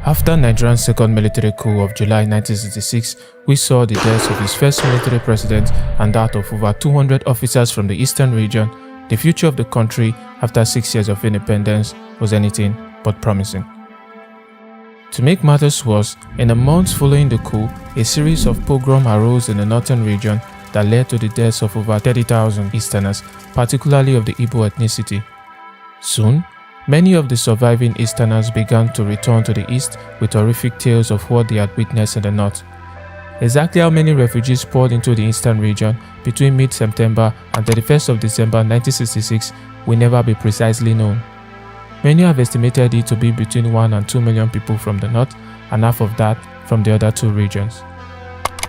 After Nigeria's second military coup of July 1966, we saw the deaths of his first military president and that of over 200 officers from the eastern region. The future of the country after 6 years of independence was anything but promising. To make matters worse, in the months following the coup, a series of pogroms arose in the northern region that led to the deaths of over 30,000 Easterners, particularly of the Igbo ethnicity. Soon, many of the surviving Easterners began to return to the east with horrific tales of what they had witnessed in the north. Exactly how many refugees poured into the eastern region between mid-September and 31st of December 1966 will never be precisely known. Many have estimated it to be between 1 and 2 million people from the north and half of that from the other two regions.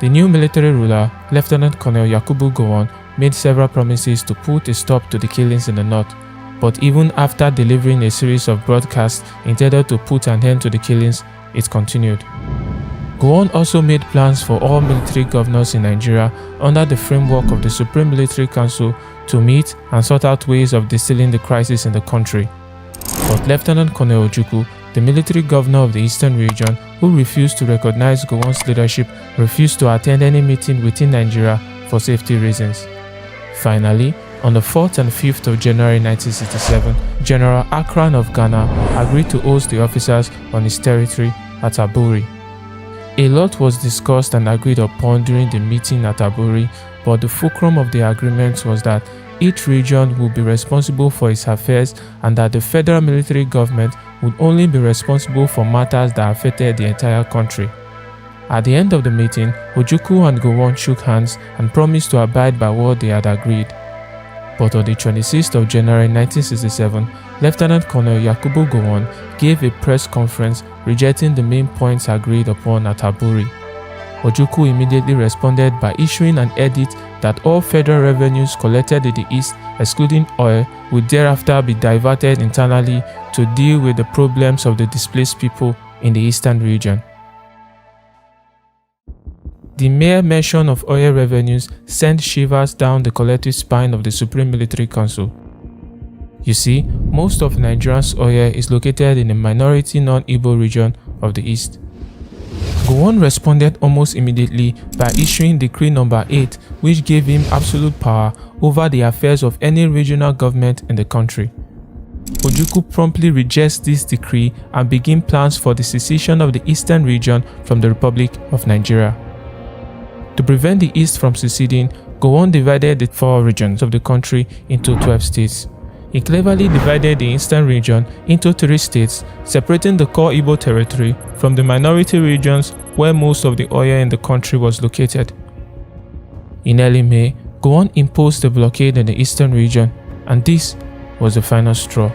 The new military ruler, Lieutenant Colonel Yakubu Gowon, made several promises to put a stop to the killings in the north. But even after delivering a series of broadcasts intended to put an end to the killings, it continued. Gowon also made plans for all military governors in Nigeria under the framework of the Supreme Military Council to meet and sort out ways of distilling the crisis in the country. But Lieutenant Colonel Ojukwu, the military governor of the eastern region, who refused to recognize Gowon's leadership, refused to attend any meeting within Nigeria for safety reasons. Finally, on the 4th and 5th of January 1967, General Akran of Ghana agreed to host the officers on his territory at Aburi. A lot was discussed and agreed upon during the meeting at Aburi, but the fulcrum of the agreement was that each region would be responsible for its affairs and that the federal military government would only be responsible for matters that affected the entire country. At the end of the meeting, Ojukwu and Gowon shook hands and promised to abide by what they had agreed. But on the 26th of January 1967, Lieutenant Colonel Yakubu Gowon gave a press conference rejecting the main points agreed upon at Aburi. Ojukwu immediately responded by issuing an edict that all federal revenues collected in the east, excluding oil, would thereafter be diverted internally to deal with the problems of the displaced people in the eastern region. The mere mention of oil revenues sent shivers down the collective spine of the Supreme Military Council. You see, most of Nigeria's oil is located in the minority non-Igbo region of the east. Gowon responded almost immediately by issuing Decree No. 8, which gave him absolute power over the affairs of any regional government in the country. Ojukwu promptly rejects this decree and begins plans for the secession of the eastern region from the Republic of Nigeria. To prevent the East from seceding, Gowon divided the 4 regions of the country into 12 states. He cleverly divided the eastern region into 3 states, separating the core Igbo territory from the minority regions where most of the oil in the country was located. In early May, Gowon imposed a blockade in the eastern region, and this was the final straw.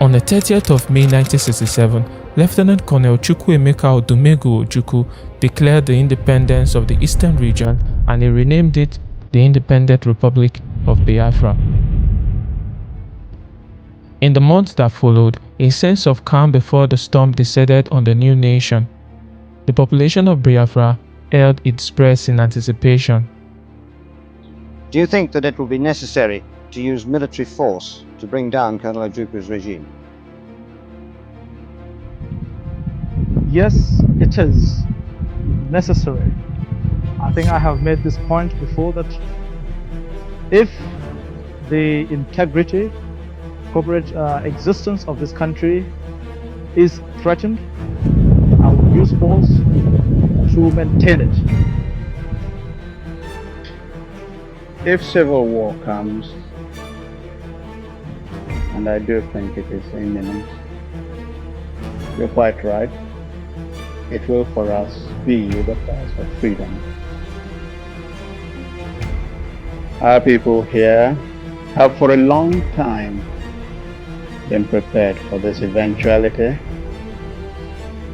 On the 30th of May 1967, Lieutenant Colonel Chukwuemeka Odumegwu Ojukwu declared the independence of the eastern region and he renamed it the Independent Republic of Biafra. In the months that followed, a sense of calm before the storm descended on the new nation. The population of Biafra held its breath in anticipation. Do you think that it will be necessary to use military force to bring down Colonel Ojukwu's regime? Yes, it is necessary. I think I have made this point before that if the integrity, corporate existence of this country is threatened, I will use force to maintain it. If civil war comes, and I do think it is imminent, you're quite right. It will for us be the price of freedom. Our people here have for a long time been prepared for this eventuality,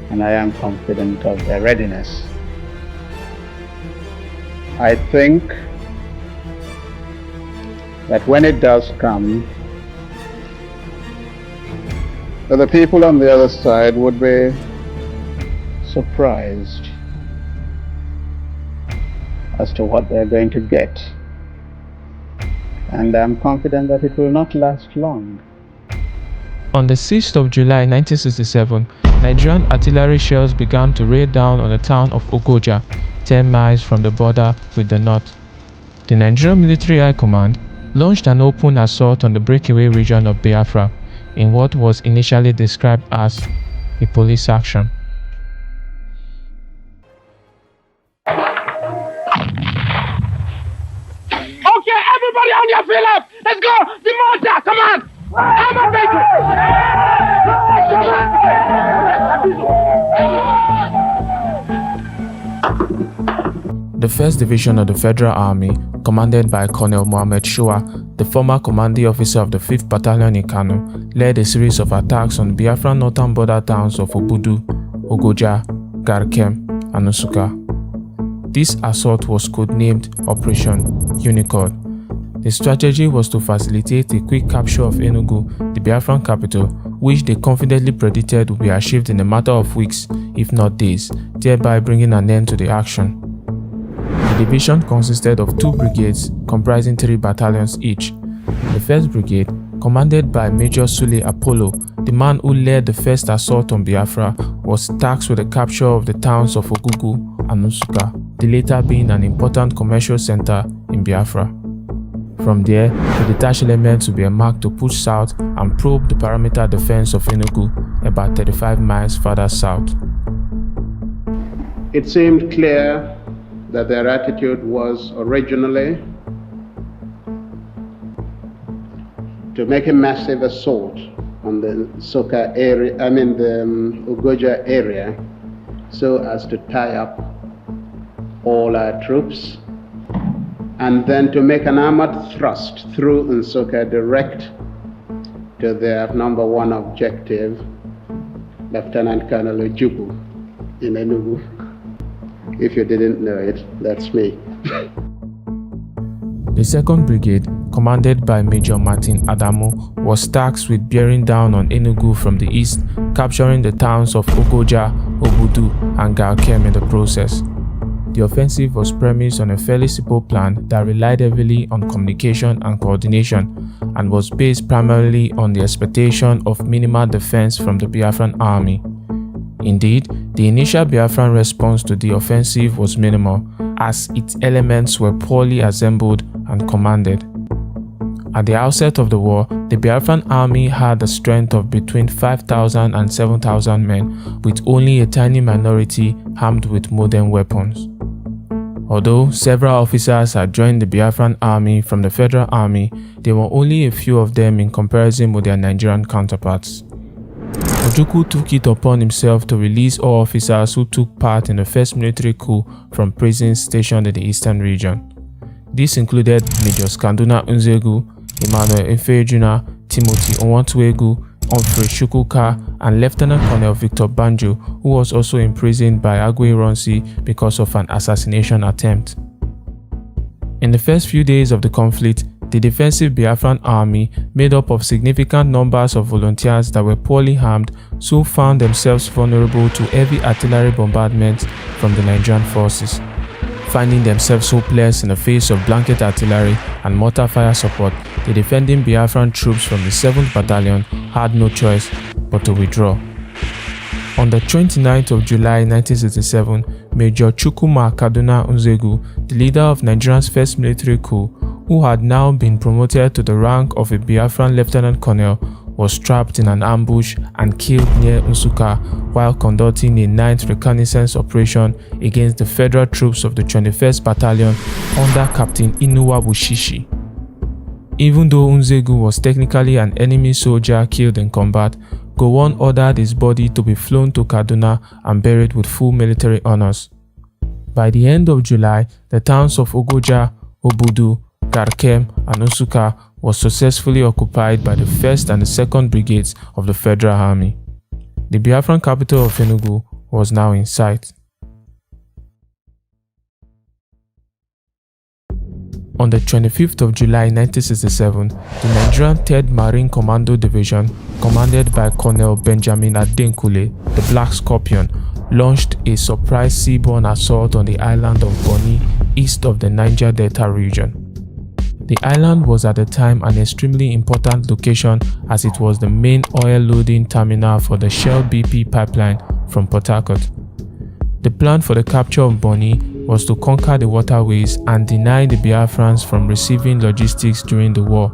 and I am confident of their readiness. I think that when it does come, that the people on the other side would be surprised as to what they're going to get. And I'm confident that it will not last long. On the 6th of July 1967, Nigerian artillery shells began to rain down on the town of Ogoja, 10 miles from the border with the north. The Nigerian Military High Command launched an open assault on the breakaway region of Biafra in what was initially described as a police action. Okay, everybody on your feet up! Let's go! The mortar, come on! I'm a baby! The 1st Division of the Federal Army, commanded by Colonel Mohammed Shua, the former commanding officer of the 5th Battalion in Kano, led a series of attacks on the Biafran northern border towns of Obudu, Ogoja, Garkem, and Nsukka. This assault was codenamed Operation Unicorn. The strategy was to facilitate a quick capture of Enugu, the Biafran capital, which they confidently predicted would be achieved in a matter of weeks, if not days, thereby bringing an end to the action. The division consisted of 2 brigades comprising 3 battalions each. The 1st Brigade, commanded by Major Sule Apollo, the man who led the first assault on Biafra, was tasked with the capture of the towns of Ogugu and Nsukka, the latter being an important commercial center in Biafra. From there, the detached elements will be earmarked to push south and probe the perimeter defense of Enugu, about 35 miles further south. It seemed clear that their attitude was originally to make a massive assault on the Nsukka area, the Ogoja area, so as to tie up all our troops, and then to make an armored thrust through Nsukka direct to their number 1 objective, Lieutenant Colonel Ojukwu in Enugu. If you didn't know it, that's me. The 2nd Brigade, commanded by Major Martin Adamu, was tasked with bearing down on Enugu from the east, capturing the towns of Ogoja, Obudu, and Garkem in the process. The offensive was premised on a fairly simple plan that relied heavily on communication and coordination, and was based primarily on the expectation of minimal defense from the Biafran army. Indeed, the initial Biafran response to the offensive was minimal, as its elements were poorly assembled and commanded. At the outset of the war, the Biafran army had a strength of between 5,000 and 7,000 men, with only a tiny minority armed with modern weapons. Although several officers had joined the Biafran army from the Federal Army, there were only a few of them in comparison with their Nigerian counterparts. Ojukwu took it upon himself to release all officers who took part in the first military coup from prisons stationed in the eastern region. This included Major Skanduna Nzegu, Emmanuel Ifejuna, Timothy Onwatuegu, Humphrey Chukwuka, and Lieutenant Colonel Victor Banjo, who was also imprisoned by Agwe Ronsi because of an assassination attempt. In the first few days of the conflict, the defensive Biafran army, made up of significant numbers of volunteers that were poorly armed, soon found themselves vulnerable to heavy artillery bombardment from the Nigerian forces. Finding themselves hopeless in the face of blanket artillery and mortar fire support, the defending Biafran troops from the 7th Battalion had no choice but to withdraw. On the 29th of July 1967, Major Chukwuemeka Odumegwu Ojukwu, the leader of Nigeria's first military coup, who had now been promoted to the rank of a Biafran lieutenant colonel, was trapped in an ambush and killed near Nsukka while conducting a 9th reconnaissance operation against the federal troops of the 21st Battalion under Captain Inuwa Bushishi. Even though Nzegu was technically an enemy soldier killed in combat, Gowon ordered his body to be flown to Kaduna and buried with full military honors. By the end of July, the towns of Ogoja, Obudu, Garkem, and Nsukka was successfully occupied by the 1st and the 2nd Brigades of the Federal Army. The Biafran capital of Enugu was now in sight. On the 25th of July 1967, the Nigerian 3rd Marine Commando Division, commanded by Colonel Benjamin Adenkule, the Black Scorpion, launched a surprise seaborne assault on the island of Bonny, east of the Niger Delta region. The island was at the time an extremely important location as it was the main oil loading terminal for the Shell BP pipeline from Port Harcourt. The plan for the capture of Bonny was to conquer the waterways and deny the Biafrans from receiving logistics during the war.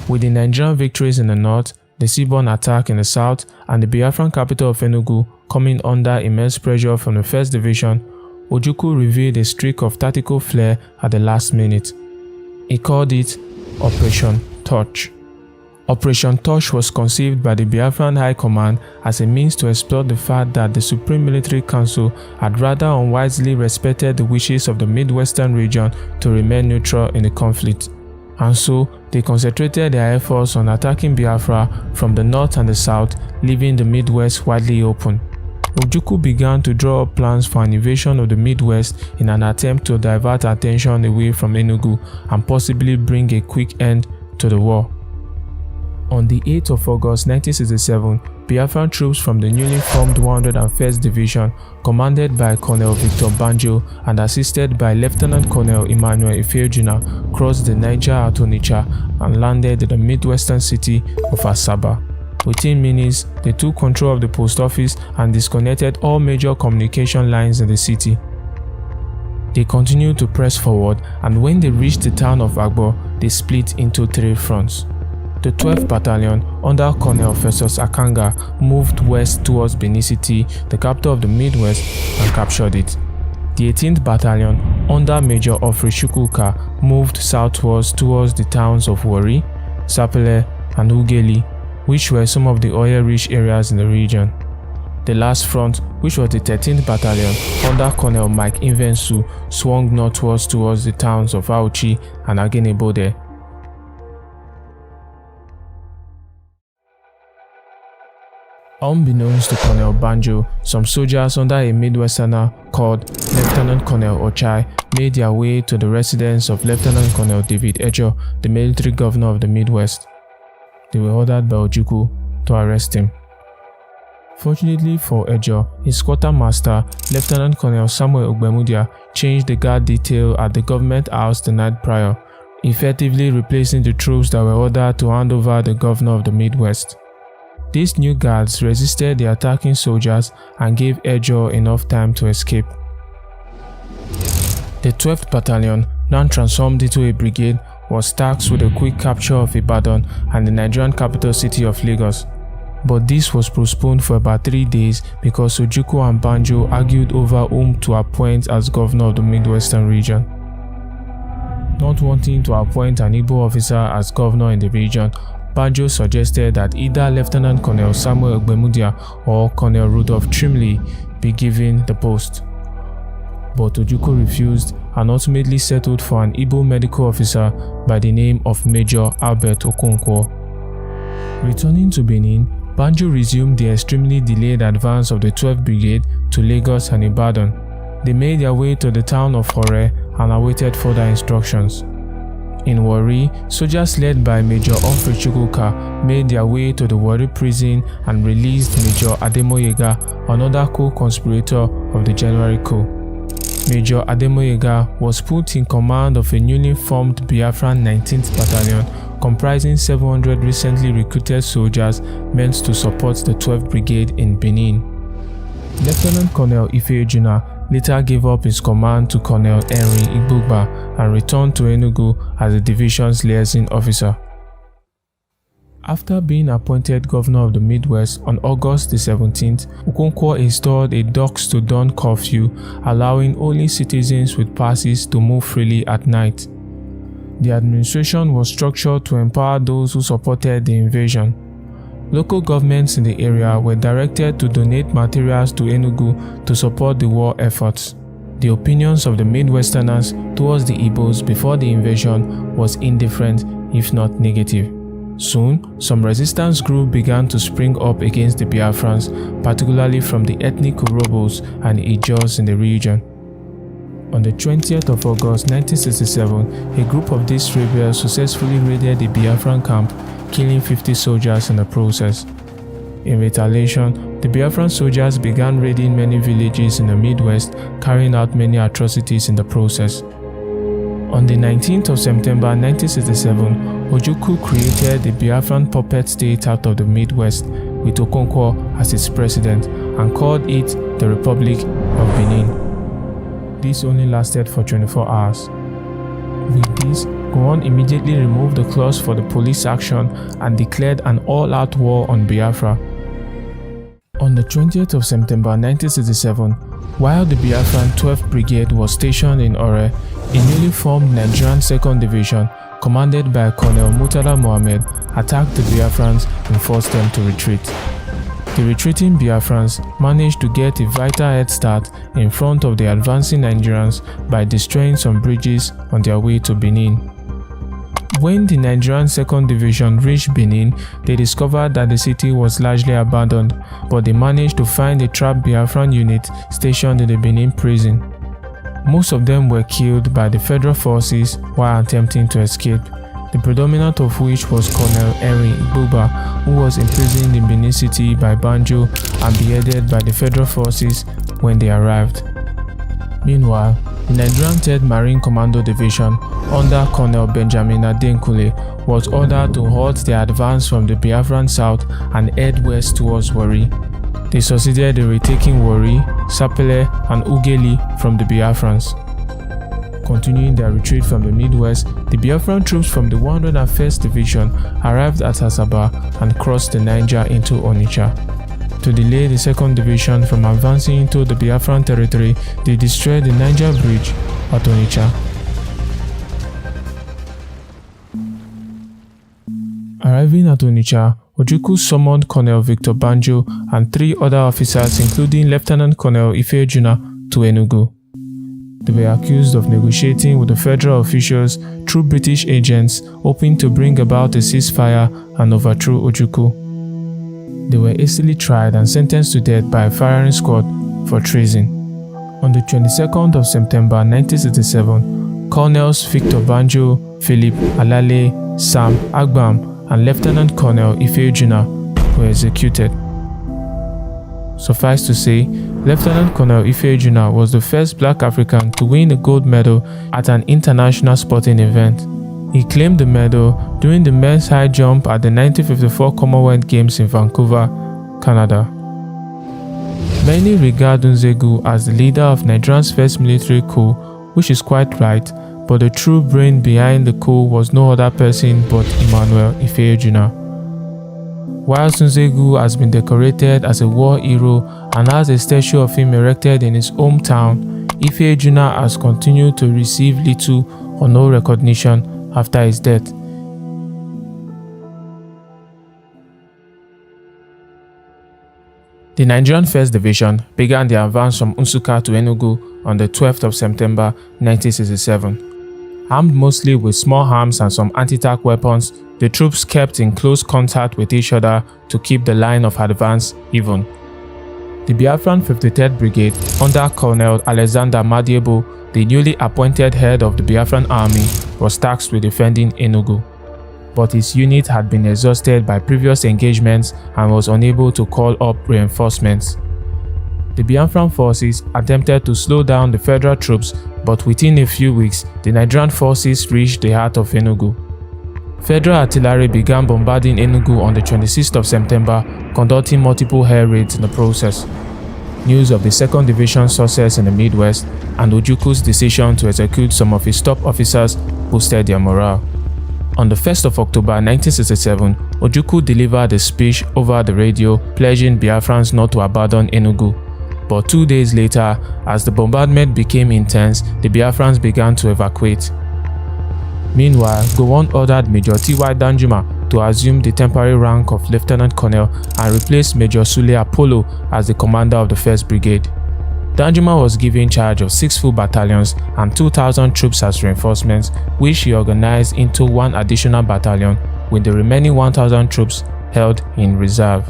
With the Nigerian victories in the north, the seaborne attack in the south, and the Biafran capital of Enugu coming under immense pressure from the 1st Division, Ojukwu revealed a streak of tactical flair at the last minute. He called it Operation Torch. Operation Torch was conceived by the Biafran High Command as a means to exploit the fact that the Supreme Military Council had rather unwisely respected the wishes of the Midwestern region to remain neutral in the conflict, and so they concentrated their efforts on attacking Biafra from the north and the south, leaving the Midwest widely open. Ojukwu began to draw up plans for an invasion of the Midwest in an attempt to divert attention away from Enugu and possibly bring a quick end to the war. On the 8th of August 1967, Biafran troops from the newly formed 101st Division, commanded by Colonel Victor Banjo and assisted by Lieutenant Colonel Emmanuel Ifeojina, crossed the Niger at Onitsha and landed in the Midwestern city of Asaba. Within minutes, they took control of the post office and disconnected all major communication lines in the city. They continued to press forward, and when they reached the town of Agbo, they split into 3 fronts. The 12th Battalion, under Colonel Festus Akanga, moved west towards Benin City, the capital of the Midwest, and captured it. The 18th Battalion, under Major Ofri Chukwuka, moved southwards towards the towns of Warri, Sapele, and Ugeli, which were some of the oil-rich areas in the region. The last front, which was the 13th Battalion, under Colonel Mike Invensu, swung northwards towards the towns of Auchi and Agenebode. Unbeknownst to Colonel Banjo, some soldiers under a Midwesterner called Lieutenant Colonel Ochai made their way to the residence of Lieutenant Colonel David Ejo, the military governor of the Midwest. They were ordered by Ojukwu to arrest him. Fortunately for Ejo, his quartermaster, Lieutenant Colonel Samuel Ogbemudia, changed the guard detail at the government house the night prior, effectively replacing the troops that were ordered to hand over the governor of the Midwest. These new guards resisted the attacking soldiers and gave Ejo enough time to escape. The 12th Battalion, now transformed into a brigade, was tasked with a quick capture of Ibadan and the Nigerian capital city of Lagos. But this was postponed for about 3 days because Ojukwu and Banjo argued over whom to appoint as governor of the Midwestern region. Not wanting to appoint an Igbo officer as governor in the region, Banjo suggested that either Lieutenant Colonel Samuel Ogbemudia or Colonel Rudolph Trimley be given the post. But Ojukwu refused and ultimately settled for an Igbo medical officer by the name of Major Albert Okonkwo. Returning to Benin, Banjo resumed the extremely delayed advance of the 12th Brigade to Lagos and Ibadan. They made their way to the town of Hore and awaited further instructions. In Warri, soldiers led by Major Ofri Chukwuka made their way to the Warri prison and released Major Ademoyega, another co-conspirator of the January coup. Major Ademoyega was put in command of a newly formed Biafran 19th Battalion comprising 700 recently recruited soldiers meant to support the 12th Brigade in Benin. Lieutenant Colonel Ifeojina later gave up his command to Colonel Henry Igbugba and returned to Enugu as the division's liaison officer. After being appointed governor of the Midwest on August the 17th, Okonkwo installed a dusk-to-dawn curfew, allowing only citizens with passes to move freely at night. The administration was structured to empower those who supported the invasion. Local governments in the area were directed to donate materials to Enugu to support the war efforts. The opinions of the Midwesterners towards the Igbos before the invasion was indifferent, if not negative. Soon, some resistance groups began to spring up against the Biafrans, particularly from the ethnic Urhobos and Ijaws in the region. On the 20th of August 1967, a group of these rebels successfully raided the Biafran camp, killing 50 soldiers in the process. In retaliation, the Biafran soldiers began raiding many villages in the Midwest, carrying out many atrocities in the process. On the 19th of September 1967, Ojukwu created the Biafran puppet state out of the Midwest with Okonkwo as its president and called it the Republic of Benin. This only lasted for 24 hours. With this, Gowon immediately removed the clause for the police action and declared an all-out war on Biafra. On the 20th of September 1967, while the Biafran 12th Brigade was stationed in Ore, a newly formed Nigerian 2nd Division, commanded by Colonel Murtala Mohammed, attacked the Biafrans and forced them to retreat. The retreating Biafrans managed to get a vital head start in front of the advancing Nigerians by destroying some bridges on their way to Benin. When the Nigerian 2nd Division reached Benin, they discovered that the city was largely abandoned, but they managed to find a trapped Biafran unit stationed in the Benin prison. Most of them were killed by the federal forces while attempting to escape, the predominant of which was Colonel Henry Igboba, who was imprisoned in Benin City by Banjo and beheaded by the federal forces when they arrived. Meanwhile, the Nigerian 3rd Marine Commando Division under Colonel Benjamin Adenkule was ordered to halt their advance from the Biafran south and head west towards Warri. They succeeded in retaking Warri, Sapele and Ugeli from the Biafrans. Continuing their retreat from the Midwest, the Biafran troops from the 101st Division arrived at Asaba and crossed the Niger into Onitsha. To delay the 2nd Division from advancing into the Biafran territory, they destroyed the Niger Bridge at Onitsha. Arriving at Onitsha, Ojukwu summoned Colonel Victor Banjo and 3 other officers including Lieutenant Colonel Ifejuna to Enugu. They were accused of negotiating with the federal officials through British agents hoping to bring about a ceasefire and overthrow Ojukwu. They were hastily tried and sentenced to death by a firing squad for treason. On the 22nd of September 1967, Colonels Victor Banjo, Philip Alale, Sam Agbam, and Lieutenant Colonel Ifejuna were executed. Suffice to say, Lieutenant Colonel Ifejuna was the first black African to win a gold medal at an international sporting event. He claimed the medal during the men's high jump at the 1954 Commonwealth Games in Vancouver, Canada. Many regard Nzegu as the leader of Nigeria's first military coup, which is quite right, but the true brain behind the coup was no other person but Emmanuel Ifejuna. Whilst Nzegu has been decorated as a war hero and has a statue of him erected in his hometown, Ifejuna has continued to receive little or no recognition after his death. The Nigerian 1st Division began their advance from Nsukka to Enugu on the 12th of September 1967. Armed mostly with small arms and some anti-tank weapons, the troops kept in close contact with each other to keep the line of advance even. The Biafran 53rd Brigade under Colonel Alexander Madiebo, the newly appointed head of the Biafran army, was tasked with defending Enugu. But his unit had been exhausted by previous engagements and was unable to call up reinforcements. The Biafran forces attempted to slow down the federal troops, but within a few weeks, the Nigerian forces reached the heart of Enugu. Federal artillery began bombarding Enugu on the 26th of September, conducting multiple air raids in the process. News of the 2nd Division's success in the Midwest and Ojukwu's decision to execute some of his top officers boosted their morale. On the 1st of October 1967, Ojukwu delivered a speech over the radio pledging Biafrans not to abandon Enugu. But 2 days later, as the bombardment became intense, the Biafrans began to evacuate. Meanwhile, Gowon ordered Major T.Y. Danjuma to assume the temporary rank of Lieutenant Colonel and replace Major Sule Apollo as the commander of the 1st Brigade. Danjuma was given charge of 6 full battalions and 2,000 troops as reinforcements, which he organized into 1 additional battalion, with the remaining 1,000 troops held in reserve.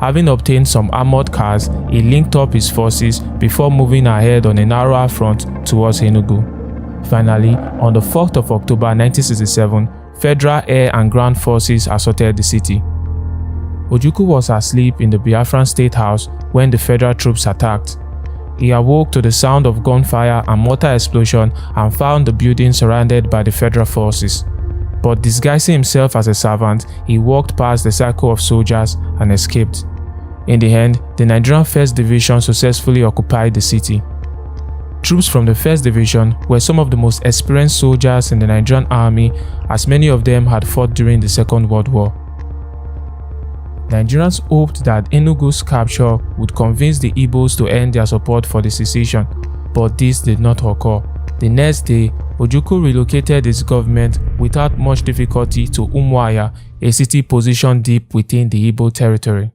Having obtained some armored cars, he linked up his forces before moving ahead on a narrower front towards Enugu. Finally, on the 4th of October 1967, Federal Air and Ground Forces assaulted the city. Ojukwu was asleep in the Biafran State House when the federal troops attacked. He awoke to the sound of gunfire and mortar explosion and found the building surrounded by the federal forces. But disguising himself as a servant, he walked past the circle of soldiers and escaped. In the end, the Nigerian 1st Division successfully occupied the city. Troops from the 1st Division were some of the most experienced soldiers in the Nigerian army, as many of them had fought during the Second World War. Nigerians hoped that Enugu's capture would convince the Igbos to end their support for the secession, but this did not occur. The next day, Ojukwu relocated his government without much difficulty to Umuahia, a city positioned deep within the Igbo territory.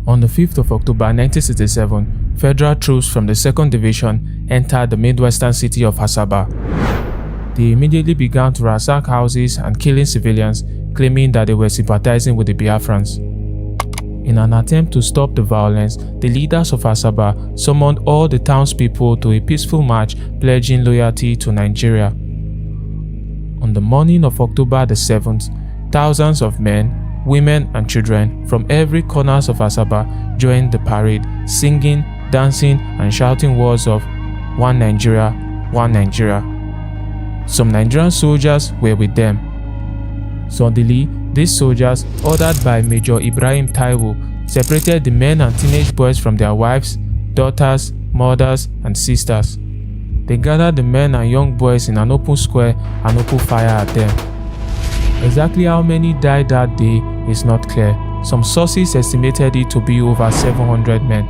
On the 5th of October 1967, federal troops from the 2nd Division entered the midwestern city of Asaba. They immediately began to ransack houses and killing civilians, claiming that they were sympathizing with the Biafrans. In an attempt to stop the violence, the leaders of Asaba summoned all the townspeople to a peaceful march pledging loyalty to Nigeria. On the morning of October the 7th, thousands of men, women and children from every corner of Asaba joined the parade, singing, dancing and shouting words of "One Nigeria, One Nigeria." Some Nigerian soldiers were with them. Suddenly, these soldiers, ordered by Major Ibrahim Taiwo, separated the men and teenage boys from their wives, daughters, mothers, and sisters. They gathered the men and young boys in an open square and opened fire at them. Exactly how many died that day is not clear. Some sources estimated it to be over 700 men.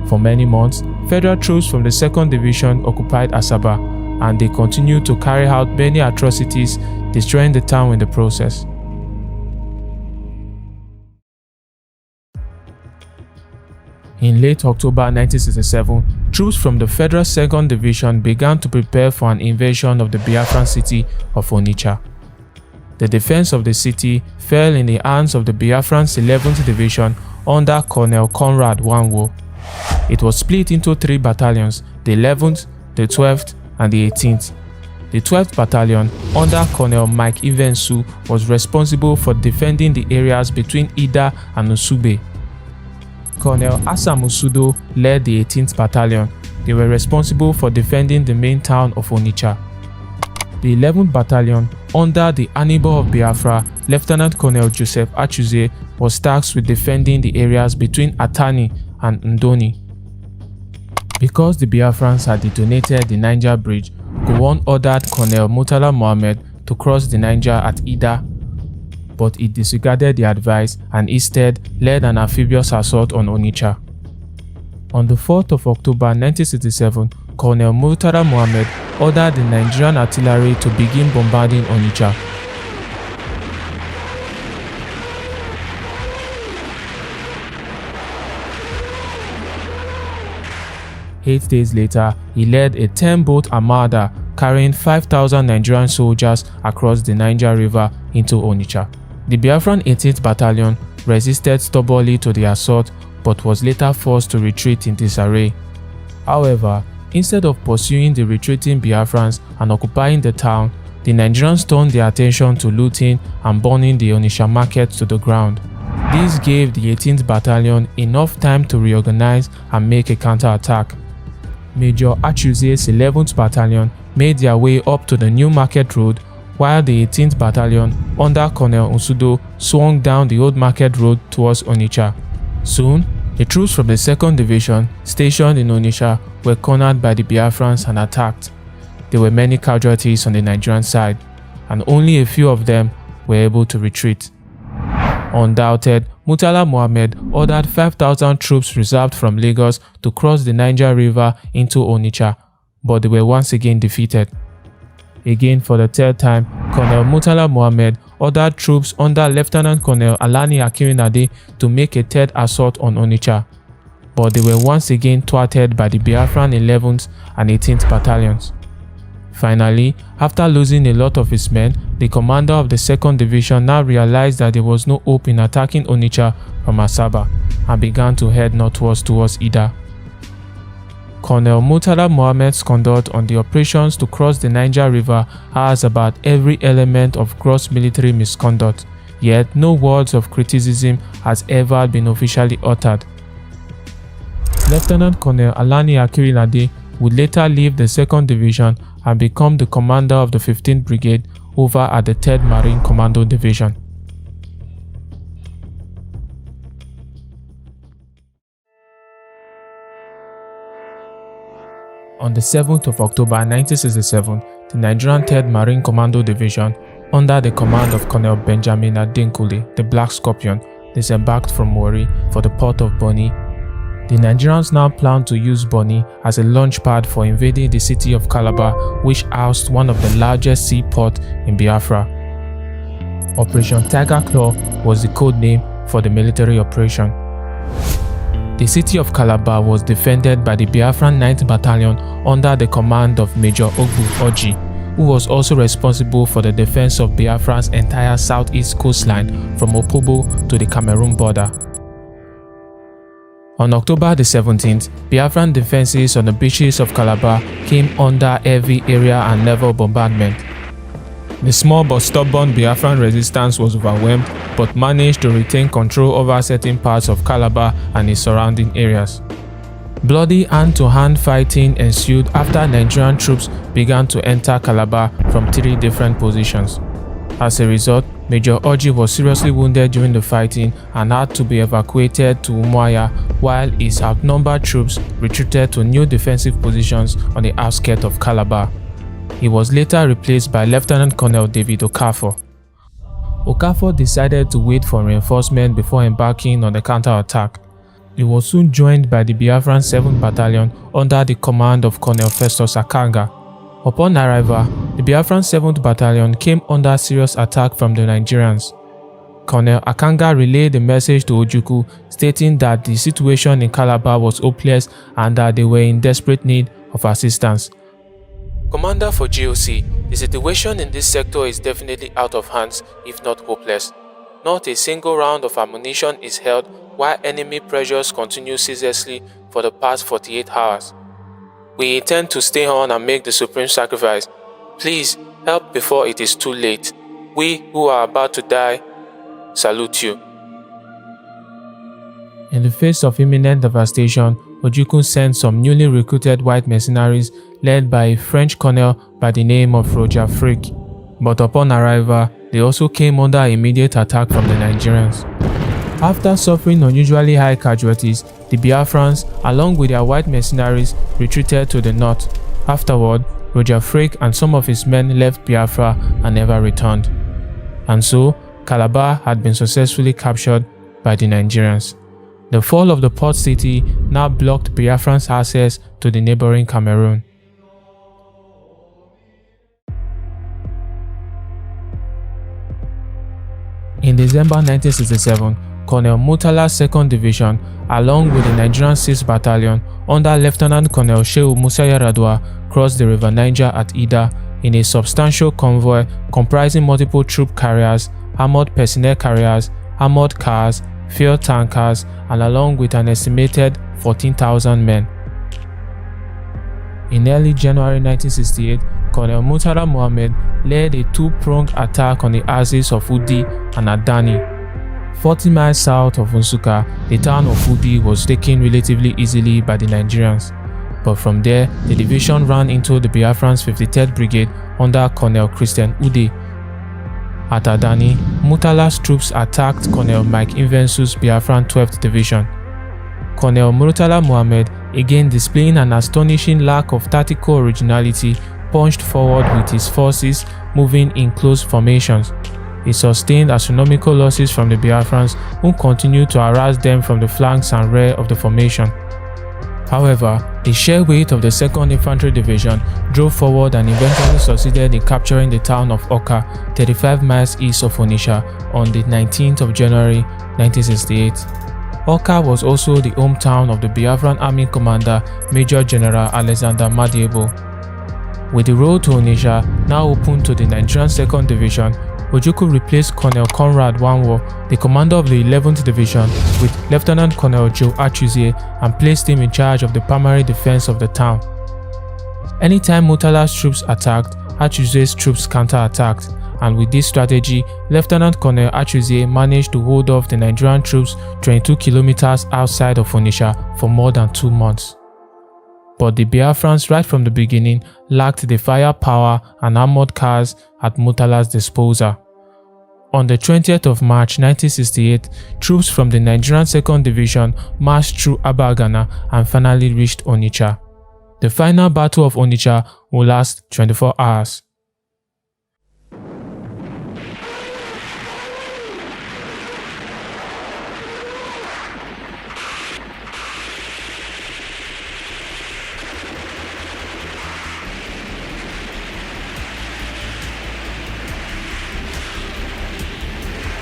For many months, federal troops from the 2nd Division occupied Asaba, and they continued to carry out many atrocities, destroying the town in the process. In late October 1967, troops from the Federal 2nd Division began to prepare for an invasion of the Biafran city of Onitsha. The defense of the city fell in the hands of the Biafran's 11th Division under Colonel Conrad Nwanwo. It was split into 3 battalions, the 11th, the 12th, and the 18th. The 12th Battalion, under Colonel Mike Ivensu, was responsible for defending the areas between Ida and Usube. Colonel Asa Musudo led the 18th Battalion. They were responsible for defending the main town of Onitsha. The 11th Battalion, under the Anibal of Biafra, Lieutenant Colonel Joseph Achuze, was tasked with defending the areas between Atani and Ndoni. Because the Biafrans had detonated the Niger Bridge, Gowon ordered Colonel Murtala Mohammed to cross the Niger at Ida, but he disregarded the advice and instead led an amphibious assault on Onitsha. On the 4th of October 1967, Colonel Murtala Mohammed ordered the Nigerian artillery to begin bombarding Onitsha. Eight days later, he led a 10-boat armada carrying 5,000 Nigerian soldiers across the Niger River into Onitsha. The Biafran 18th Battalion resisted stubbornly to the assault but was later forced to retreat in disarray. However, instead of pursuing the retreating Biafrans and occupying the town, the Nigerians turned their attention to looting and burning the Onitsha market to the ground. This gave the 18th Battalion enough time to reorganize and make a counterattack. Major Achuze's 11th Battalion made their way up to the New Market Road, while the 18th Battalion, under Colonel Usudo, swung down the Old Market Road towards Onitsha. Soon, the troops from the 2nd Division, stationed in Onitsha, were cornered by the Biafrans and attacked. There were many casualties on the Nigerian side, and only a few of them were able to retreat. Undoubted, Murtala Mohammed ordered 5,000 troops reserved from Lagos to cross the Niger River into Onitsha, but they were once again defeated. Again for the 3rd time, Colonel Murtala Mohammed ordered troops under Lieutenant Colonel Alani Akirinade to make a 3rd assault on Onitsha, but they were once again thwarted by the Biafran 11th and 18th Battalions. Finally, after losing a lot of his men, the commander of the 2nd Division now realized that there was no hope in attacking Onitsha from Asaba and began to head northwards towards Ida. Colonel Murtala Mohammed's conduct on the operations to cross the Niger River has about every element of gross military misconduct. yet no words of criticism has ever been officially uttered. Lieutenant Colonel Alani Akirilade would later leave the 2nd Division and become the commander of the 15th Brigade over at the 3rd Marine Commando Division. On the 7th of October 1967, the Nigerian 3rd Marine Commando Division, under the command of Colonel Benjamin Adenkule, the Black Scorpion, disembarked from Warri for the port of Bonny. The Nigerians now planned to use Bonny as a launch pad for invading the city of Calabar, which housed one of the largest seaports in Biafra. Operation Tiger Claw was the code name for the military operation. The city of Calabar was defended by the Biafran 9th Battalion under the command of Major Ogbu Oji, who was also responsible for the defense of Biafra's entire southeast coastline from Opobo to the Cameroon border. On October the 17th, Biafran defenses on the beaches of Calabar came under heavy aerial and naval bombardment. The small but stubborn Biafran resistance was overwhelmed but managed to retain control over certain parts of Calabar and its surrounding areas. Bloody hand-to-hand fighting ensued after Nigerian troops began to enter Calabar from 3 different positions. As a result, Major Oji was seriously wounded during the fighting and had to be evacuated to Umuahia, while his outnumbered troops retreated to new defensive positions on the outskirts of Calabar. He was later replaced by Lieutenant Colonel David Okafor. Okafor decided to wait for reinforcement before embarking on the counterattack. He was soon joined by the Biafran 7th Battalion under the command of Colonel Festus Akanga. Upon arrival, the Biafran 7th Battalion came under serious attack from the Nigerians. Colonel Akanga relayed the message to Ojukwu, stating that the situation in Calabar was hopeless and that they were in desperate need of assistance. Commander for GOC, the situation in this sector is definitely out of hands, if not hopeless. Not a single round of ammunition is held while enemy pressures continue ceaselessly for the past 48 hours. We intend to stay on and make the supreme sacrifice. Please help before it is too late. We who are about to die salute you. In the face of imminent devastation, Ojukwu sent some newly recruited white mercenaries led by a French colonel by the name of Roger Frick. But upon arrival, they also came under immediate attack from the Nigerians. After suffering unusually high casualties, the Biafrans, along with their white mercenaries, retreated to the north. Afterward, Roger Frick and some of his men left Biafra and never returned. And so, Calabar had been successfully captured by the Nigerians. The fall of the port city now blocked Biafran's access to the neighboring Cameroon. In December 1967, Colonel Murtala's 2nd Division, along with the Nigerian 6th Battalion under Lieutenant Colonel Shehu Musa Yaradua, crossed the River Niger at Ida in a substantial convoy comprising multiple troop carriers, armored personnel carriers, armored cars, fuel tankers, and along with an estimated 14,000 men. In early January 1968, Colonel Murtala Mohammed led a 2-pronged attack on the axis of Udi and Adani. 40 miles south of Nsukka, the town of Udi was taken relatively easily by the Nigerians. But from there, the division ran into the Biafran's 53rd Brigade under Colonel Christian Ude. At Adani, Murtala's troops attacked Colonel Mike Invensu's Biafran 12th Division. Colonel Murtala Mohammed, again displaying an astonishing lack of tactical originality, punched forward with his forces moving in close formations. He sustained astronomical losses from the Biafrans, who continued to harass them from the flanks and rear of the formation. However, the sheer weight of the 2nd Infantry Division drove forward and eventually succeeded in capturing the town of Oka, 35 miles east of Onitsha, on the 19th of January 1968. Oka was also the hometown of the Biafran Army Commander Major General Alexander Madiebo. With the road to Onitsha now open to the Nigerian 2nd Division, Ojukwu replaced Colonel Conrad Wanwo, the commander of the 11th Division, with Lieutenant Colonel Joe Achuzie and placed him in charge of the primary defense of the town. Anytime Murtala's troops attacked, Achuzie's troops counter-attacked, and with this strategy, Lieutenant Colonel Achuzie managed to hold off the Nigerian troops 22 kilometers outside of Onitsha for more than 2 months. But the Biafrans right from the beginning lacked the firepower and armored cars at Murtala's disposal. On the 20th of March 1968, troops from the Nigerian 2nd Division marched through Abagana and finally reached Onitsha. The final battle of Onitsha will last 24 hours.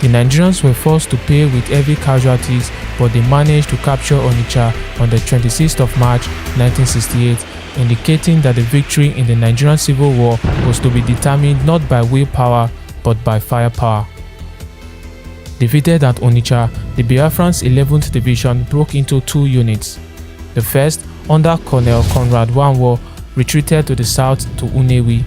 The Nigerians were forced to pay with heavy casualties, but they managed to capture Onitsha on the 26th of March 1968, indicating that the victory in the Nigerian Civil War was to be determined not by willpower but by firepower. Defeated at Onitsha, the Biafrans 11th Division broke into 2 units. The first, under Colonel Conrad Wanwo, retreated to the south to Unewi.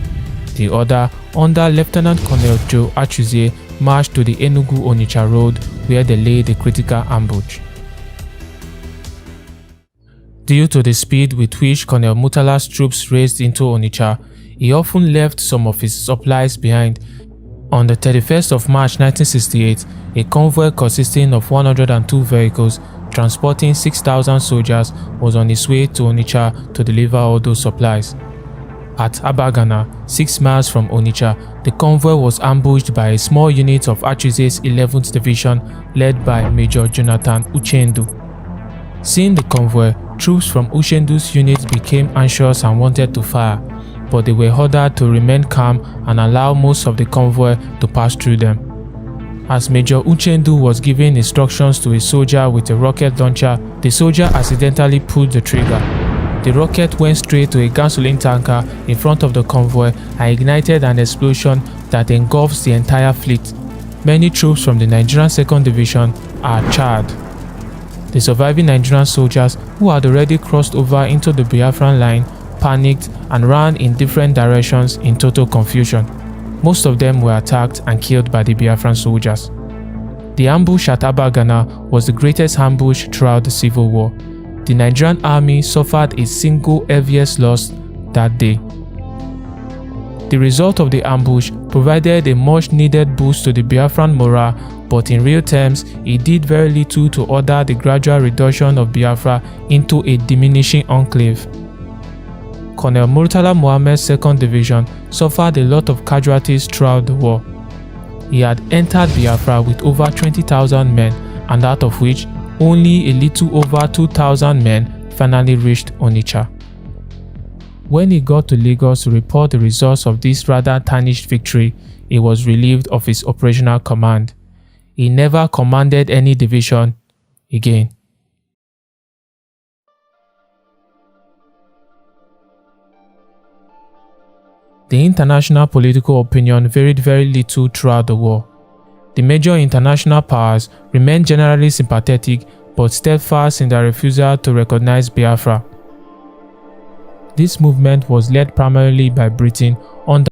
The other, under Lieutenant Colonel Joe Achuzie, marched to the Enugu-Onitsha road where they laid a critical ambush. Due to the speed with which Colonel Murtala's troops raced into Onitsha, he often left some of his supplies behind. On the 31st of March 1968, a convoy consisting of 102 vehicles transporting 6,000 soldiers was on its way to Onitsha to deliver all those supplies. At Abagana, 6 miles from Onitsha, the convoy was ambushed by a small unit of Achuzie's 11th Division led by Major Jonathan Uchendu. Seeing the convoy, troops from Uchendu's unit became anxious and wanted to fire, but they were ordered to remain calm and allow most of the convoy to pass through them. As Major Uchendu was giving instructions to a soldier with a rocket launcher, the soldier accidentally pulled the trigger. The rocket went straight to a gasoline tanker in front of the convoy and ignited an explosion that engulfs the entire fleet. Many troops from the Nigerian 2nd Division are charred. The surviving Nigerian soldiers, who had already crossed over into the Biafran line, panicked and ran in different directions in total confusion. Most of them were attacked and killed by the Biafran soldiers. The ambush at Abagana was the greatest ambush throughout the Civil War. The Nigerian army suffered its single heaviest loss that day. The result of the ambush provided a much needed boost to the Biafran morale, but in real terms, it did very little to order the gradual reduction of Biafra into a diminishing enclave. Colonel Murtala Muhammad's 2nd Division suffered a lot of casualties throughout the war. He had entered Biafra with over 20,000 men, and out of which only a little over 2,000 men finally reached Onitsha. When he got to Lagos to report the results of this rather tarnished victory, he was relieved of his operational command. He never commanded any division again. The international political opinion varied very little throughout the war. The major international powers remained generally sympathetic but steadfast in their refusal to recognize Biafra. This movement was led primarily by Britain under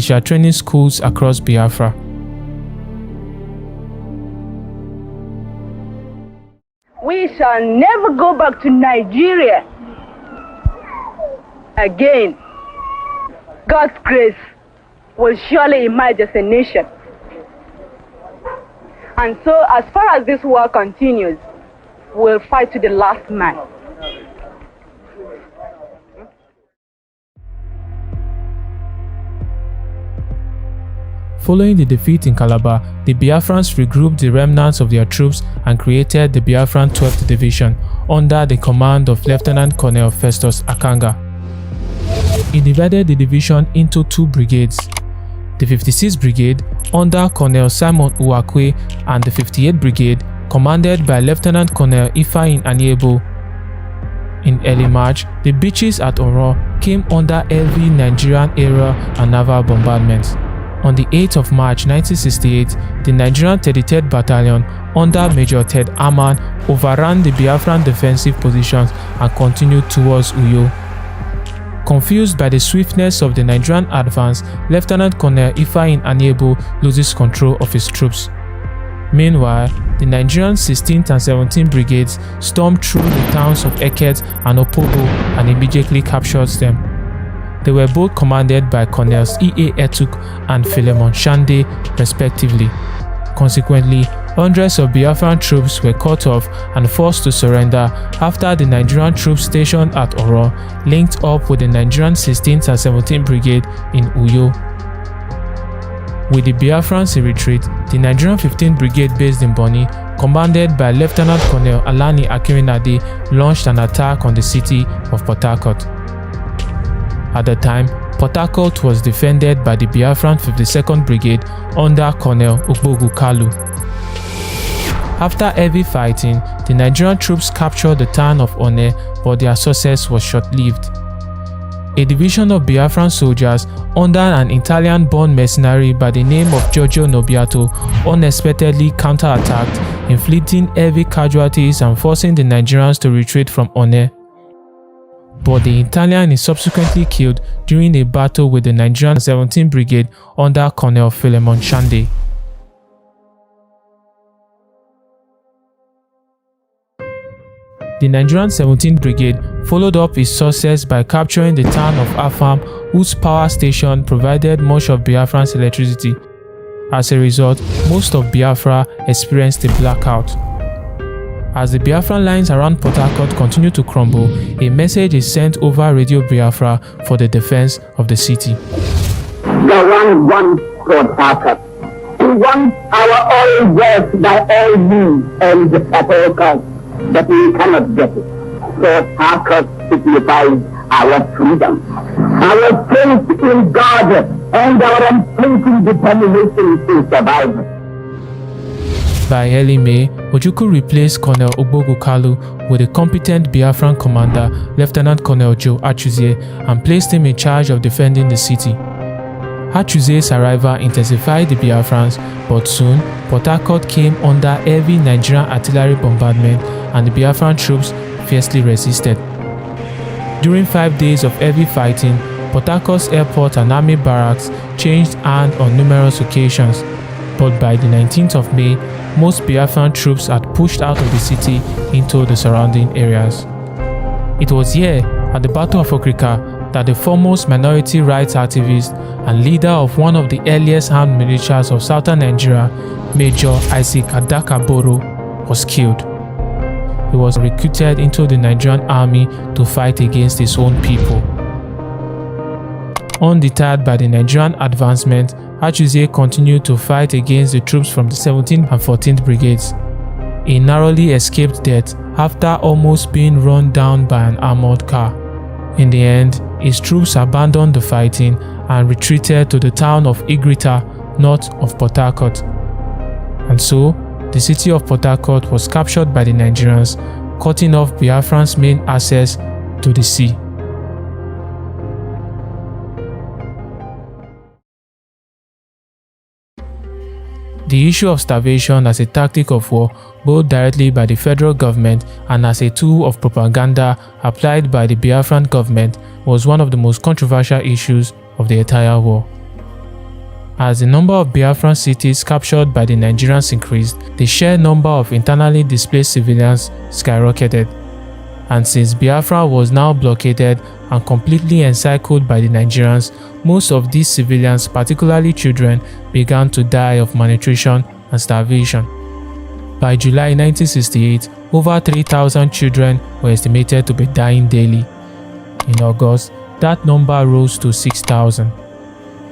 militia training schools across Biafra. We shall never go back to Nigeria again. God's grace will surely emerge as a nation. And so, as far as this war continues, we'll fight to the last man. Following the defeat in Calabar, the Biafrans regrouped the remnants of their troops and created the Biafran 12th Division under the command of Lieutenant Colonel Festus Akanga. He divided the division into two brigades: the 56th Brigade under Colonel Simon Uwakwe and the 58th Brigade commanded by Lieutenant Colonel Ifeanyi Aniebo. In early March, the beaches at Oro came under heavy Nigerian aerial and naval bombardments. On the 8th of March 1968, the Nigerian 33rd Battalion under Major Ted Aman overran the Biafran defensive positions and continued towards Uyo. Confused by the swiftness of the Nigerian advance, Lieutenant Colonel Ifeanyi Aniebo loses control of his troops. Meanwhile, the Nigerian 16th and 17th Brigades stormed through the towns of Eket and Opobo and immediately captured them. They were both commanded by Colonels E.A. Etuk and Philemon Shande, respectively. Consequently, hundreds of Biafran troops were cut off and forced to surrender after the Nigerian troops stationed at Oro linked up with the Nigerian 16th and 17th Brigade in Uyo. With the Biafrans in retreat, the Nigerian 15th Brigade based in Bonny, commanded by Lieutenant Colonel Alani Akirinade, launched an attack on the city of Port Harcourt. At the time, Port Harcourt was defended by the Biafran 52nd Brigade under Colonel Ogbogu Kalu. After heavy fighting, the Nigerian troops captured the town of One, but their success was short-lived. A division of Biafran soldiers under an Italian-born mercenary by the name of Giorgio Nobiato unexpectedly counterattacked, inflicting heavy casualties and forcing the Nigerians to retreat from One. But the Italian is subsequently killed during a battle with the Nigerian 17th Brigade under Colonel Philemon Shande. The Nigerian 17th Brigade followed up its success by capturing the town of Afam, whose power station provided much of Biafran's electricity. As a result, most of Biafra experienced a blackout. As the Biafran lines around Port Harcourt continue to crumble, a message is sent over Radio Biafra for the defense of the city. The one wants Port Harcourt. He wants our oil wealth by all means and at all costs, but we cannot get it. Port Harcourt signifies our freedom, our faith in God, and our unflinching determination to survive. By early May, Ojukwu replaced Colonel Ogbogu Kalu with a competent Biafran commander, Lieutenant Colonel Joe Achuzie, and placed him in charge of defending the city. Achuzie's arrival intensified the Biafrans, but soon Port Harcourt came under heavy Nigerian artillery bombardment and the Biafran troops fiercely resisted. During 5 days of heavy fighting, Port Harcourt's airport and army barracks changed hands on numerous occasions. But by the 19th of May, most Biafran troops had pushed out of the city into the surrounding areas. It was here, at the Battle of Okrika, that the foremost minority rights activist and leader of one of the earliest armed militias of southern Nigeria, Major Isaac Adakaboro, was killed. He was recruited into the Nigerian army to fight against his own people. Undeterred by the Nigerian advancement, Achuzie continued to fight against the troops from the 17th and 14th Brigades. He narrowly escaped death after almost being run down by an armored car. In the end, his troops abandoned the fighting and retreated to the town of Igrita, north of Port Harcourt. And so, the city of Port Harcourt was captured by the Nigerians, cutting off Biafran's main access to the sea. The issue of starvation as a tactic of war, both directly by the federal government and as a tool of propaganda applied by the Biafran government, was one of the most controversial issues of the entire war. As the number of Biafran cities captured by the Nigerians increased, the sheer number of internally displaced civilians skyrocketed. And since Biafra was now blockaded and completely encircled by the Nigerians, most of these civilians, particularly children, began to die of malnutrition and starvation. By July 1968, over 3,000 children were estimated to be dying daily. In August, that number rose to 6,000.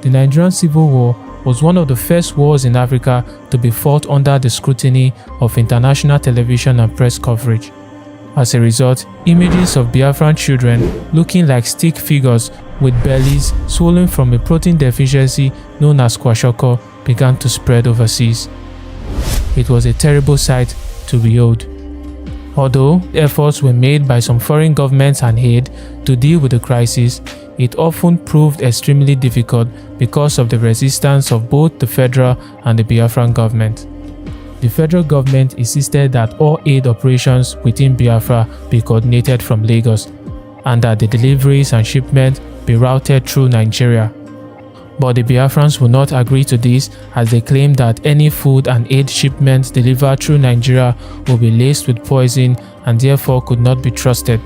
The Nigerian Civil War was one of the first wars in Africa to be fought under the scrutiny of international television and press coverage. As a result, images of Biafran children looking like stick figures with bellies swollen from a protein deficiency known as kwashiorkor began to spread overseas. It was a terrible sight to behold. Although efforts were made by some foreign governments and aid to deal with the crisis, it often proved extremely difficult because of the resistance of both the federal and the Biafran government. The federal government insisted that all aid operations within Biafra be coordinated from Lagos and that the deliveries and shipments be routed through Nigeria. But the Biafrans would not agree to this, as they claimed that any food and aid shipments delivered through Nigeria would be laced with poison and therefore could not be trusted.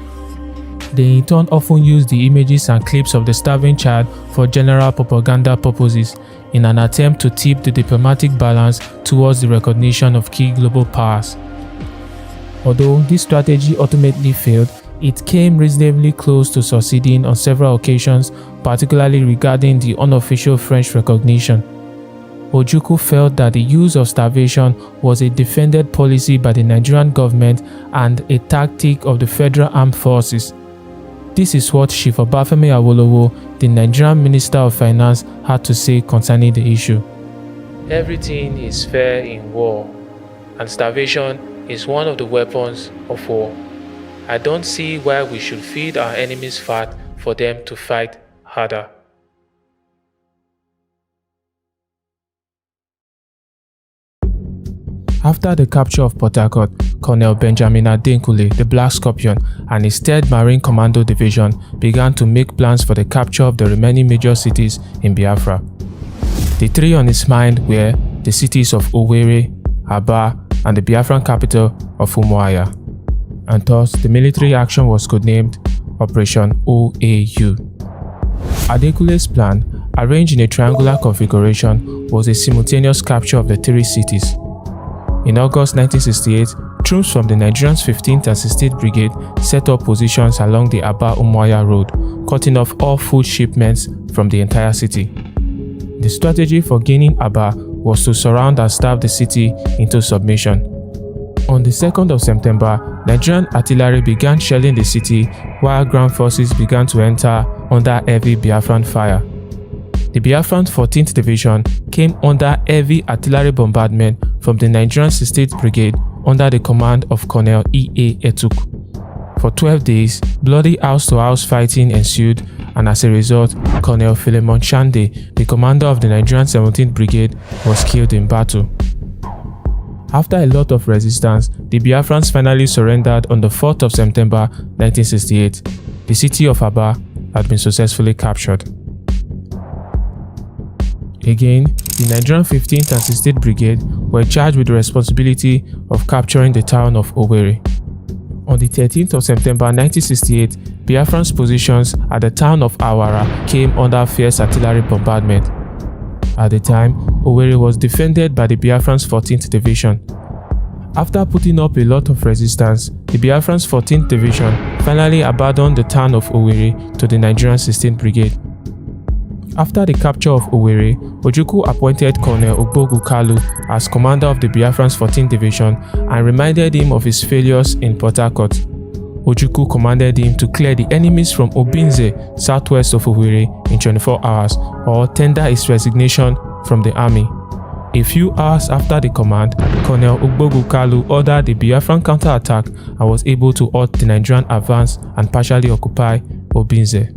They in turn often used the images and clips of the starving child for general propaganda purposes in an attempt to tip the diplomatic balance towards the recognition of key global powers. Although this strategy ultimately failed, it came reasonably close to succeeding on several occasions, particularly regarding the unofficial French recognition. Ojukwu felt that the use of starvation was a defended policy by the Nigerian government and a tactic of the Federal Armed Forces. This is what Chief Obafemi Awolowo, the Nigerian Minister of Finance, had to say concerning the issue. Everything is fair in war, and starvation is one of the weapons of war. I don't see why we should feed our enemies fat for them to fight harder. After the capture of Port Harcourt, Colonel Benjamin Adekunle, the Black Scorpion, and his 3rd Marine Commando Division began to make plans for the capture of the remaining major cities in Biafra. The three on his mind were the cities of Owerri, Aba, and the Biafran capital of Umuahia. And thus, the military action was codenamed Operation OAU. Adekunle's plan, arranged in a triangular configuration, was a simultaneous capture of the three cities. In August 1968, troops from the Nigerians 15th and 16th Brigade set up positions along the Aba-Umuahia road, cutting off all food shipments from the entire city. The strategy for gaining Aba was to surround and starve the city into submission. On the 2nd of September, Nigerian artillery began shelling the city while ground forces began to enter under heavy Biafran fire. The Biafran 14th Division came under heavy artillery bombardment from the Nigerian 16th Brigade under the command of Colonel E.A. Etuk. For 12 days, bloody house-to-house fighting ensued, and as a result, Colonel Philemon Chande, the commander of the Nigerian 17th Brigade, was killed in battle. After a lot of resistance, the Biafrans finally surrendered on the 4th of September 1968. The city of Aba had been successfully captured. Again, the Nigerian 15th and 16th Brigade were charged with the responsibility of capturing the town of Owerri. On the 13th of September 1968, Biafran's positions at the town of Awara came under fierce artillery bombardment. At the time, Owerri was defended by the Biafran's 14th Division. After putting up a lot of resistance, the Biafran's 14th Division finally abandoned the town of Owerri to the Nigerian 16th Brigade. After the capture of Owerri, Ojukwu appointed Colonel Ogbogu Kalu as commander of the Biafran's 14th Division and reminded him of his failures in Port Harcourt. Ojukwu commanded him to clear the enemies from Obinze, southwest of Owerri, in 24 hours, or tender his resignation from the army. A few hours after the command, Colonel Ogbogu Kalu ordered a Biafran counterattack and was able to halt the Nigerian advance and partially occupy Obinze.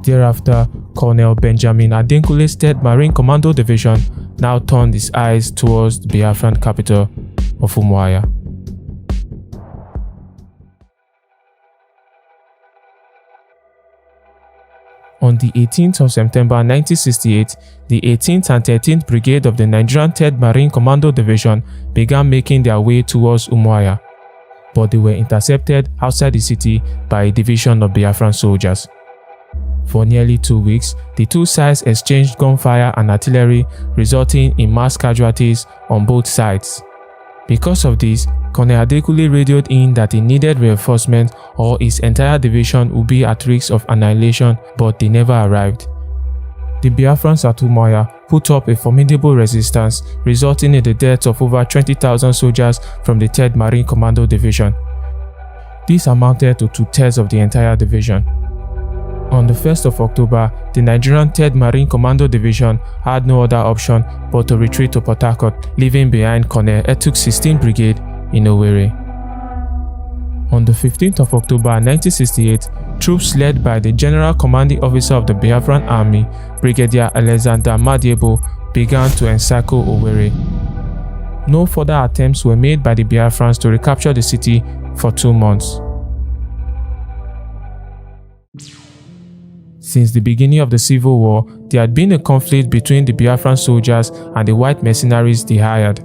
Thereafter, Colonel Benjamin Adenkule's 3rd Marine Commando Division now turned his eyes towards the Biafran capital of Umuahia. On the 18th of September 1968, the 18th and 13th Brigade of the Nigerian 3rd Marine Commando Division began making their way towards Umuahia, but they were intercepted outside the city by a division of Biafran soldiers. For nearly 2 weeks, the two sides exchanged gunfire and artillery, resulting in mass casualties on both sides. Because of this, Colonel Adekunle radioed in that he needed reinforcement or his entire division would be at risk of annihilation, but they never arrived. The Biafrans at Umuahia put up a formidable resistance, resulting in the deaths of over 20,000 soldiers from the 3rd Marine Commando Division. This amounted to 2/3 of the entire division. On the 1st of October, the Nigerian 3rd Marine Commando Division had no other option but to retreat to Port Harcourt, leaving behind Colonel Etuk's 16th Brigade in Owerri. On the 15th of October 1968, troops led by the General Commanding Officer of the Biafran Army, Brigadier Alexander Madiebo, began to encircle Owerri. No further attempts were made by the Biafrans to recapture the city for 2 months. Since the beginning of the Civil War, there had been a conflict between the Biafran soldiers and the white mercenaries they hired.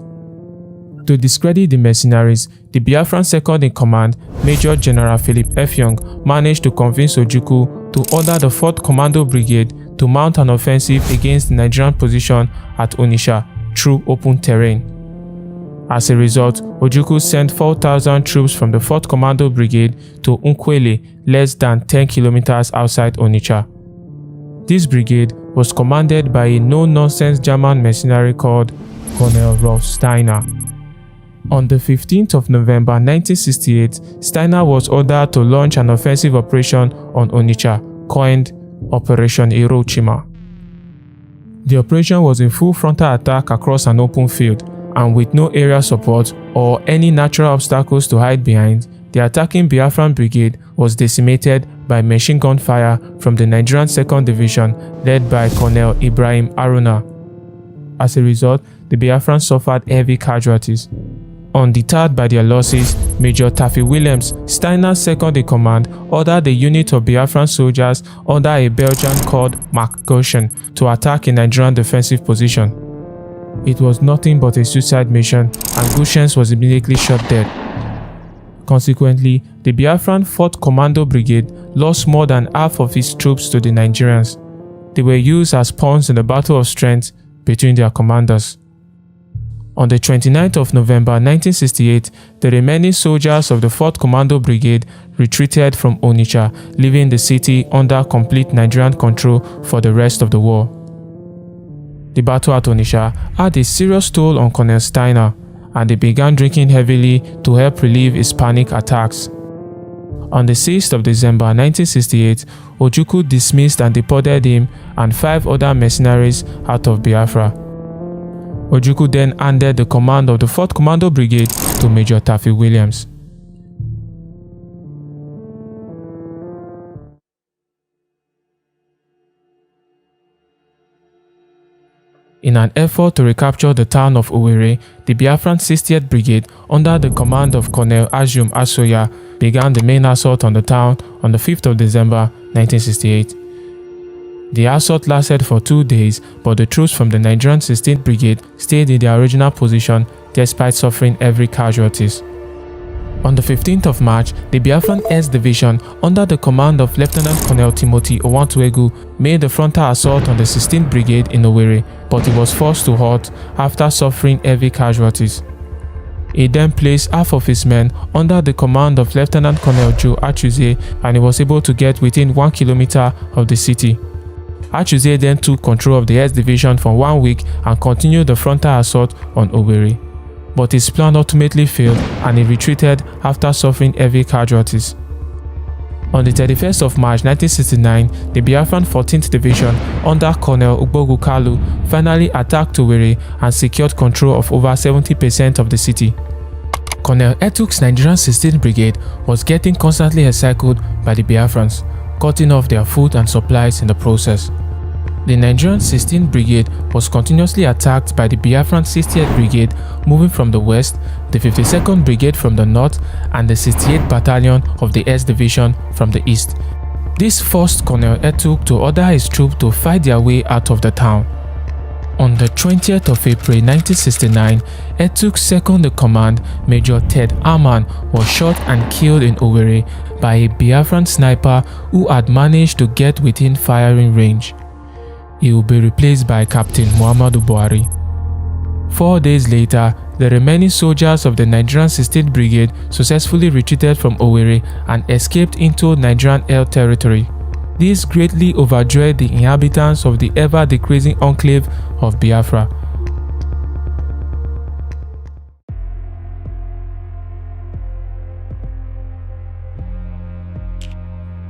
To discredit the mercenaries, the Biafran second-in-command, Major General Philip Effiong, managed to convince Ojukwu to order the 4th Commando Brigade to mount an offensive against the Nigerian position at Onitsha through open terrain. As a result, Ojukwu sent 4,000 troops from the 4th Commando Brigade to Nkwele, less than 10 kilometers outside Onitsha. This brigade was commanded by a no-nonsense German mercenary called Colonel Rolf Steiner. On the 15th of November 1968, Steiner was ordered to launch an offensive operation on Onitsha, coined Operation Hiroshima. The operation was a full frontal attack across an open field, and with no aerial support or any natural obstacles to hide behind, the attacking Biafran Brigade was decimated by machine gun fire from the Nigerian 2nd Division led by Colonel Ibrahim Haruna. As a result, the Biafrans suffered heavy casualties. Undeterred by their losses, Major Taffy Williams, Steiner's second-in-command, ordered a unit of Biafran soldiers under a Belgian called Mark Goshen to attack a Nigerian defensive position. It was nothing but a suicide mission, and Goshen was immediately shot dead. Consequently, the Biafran 4th Commando Brigade lost more than half of its troops to the Nigerians. They were used as pawns in the battle of strength between their commanders. On the 29th of November 1968, the remaining soldiers of the 4th Commando Brigade retreated from Onitsha, leaving the city under complete Nigerian control for the rest of the war. The battle at Onitsha had a serious toll on Colonel Steiner, and he began drinking heavily to help relieve his panic attacks. On the 6th of December 1968, Ojukwu dismissed and deported him and 5 other mercenaries out of Biafra. Ojukwu then handed the command of the 4th Commando Brigade to Major Taffy Williams. In an effort to recapture the town of Owerri, the Biafran 60th Brigade, under the command of Colonel Ajum Asoya, began the main assault on the town on the 5th of December 1968. The assault lasted for 2 days, but the troops from the Nigerian 16th Brigade stayed in their original position despite suffering heavy casualties. On the 15th of March, the Biafran S Division, under the command of Lieutenant Colonel Timothy Owantuegu, made the frontal assault on the 16th Brigade in Owerri, but it was forced to halt after suffering heavy casualties. He then placed half of his men under the command of Lieutenant Colonel Joe Achuze, and he was able to get within 1 kilometer of the city. Achuze then took control of the S Division for 1 week and continued the frontal assault on Owerri. But his plan ultimately failed and he retreated after suffering heavy casualties. On the 31st of March 1969, the Biafran 14th Division under Colonel Ugbogu Kalu finally attacked Owerri and secured control of over 70% of the city. Colonel Etuk's Nigerian 16th Brigade was getting constantly encircled by the Biafrans, cutting off their food and supplies in the process. The Nigerian 16th Brigade was continuously attacked by the Biafran 60th Brigade moving from the west, the 52nd Brigade from the north, and the 68th Battalion of the S Division from the east. This forced Colonel Etuk to order his troops to fight their way out of the town. On the 20th of April 1969, Etuk's second-in-command, Major Ted Arman, was shot and killed in Owerri by a Biafran sniper who had managed to get within firing range. He will be replaced by Captain Muhammadu Buhari. 4 days later, the remaining soldiers of the Nigerian 16th Brigade successfully retreated from Owerri and escaped into Nigerian Air Territory. This greatly overjoyed the inhabitants of the ever-decreasing enclave of Biafra.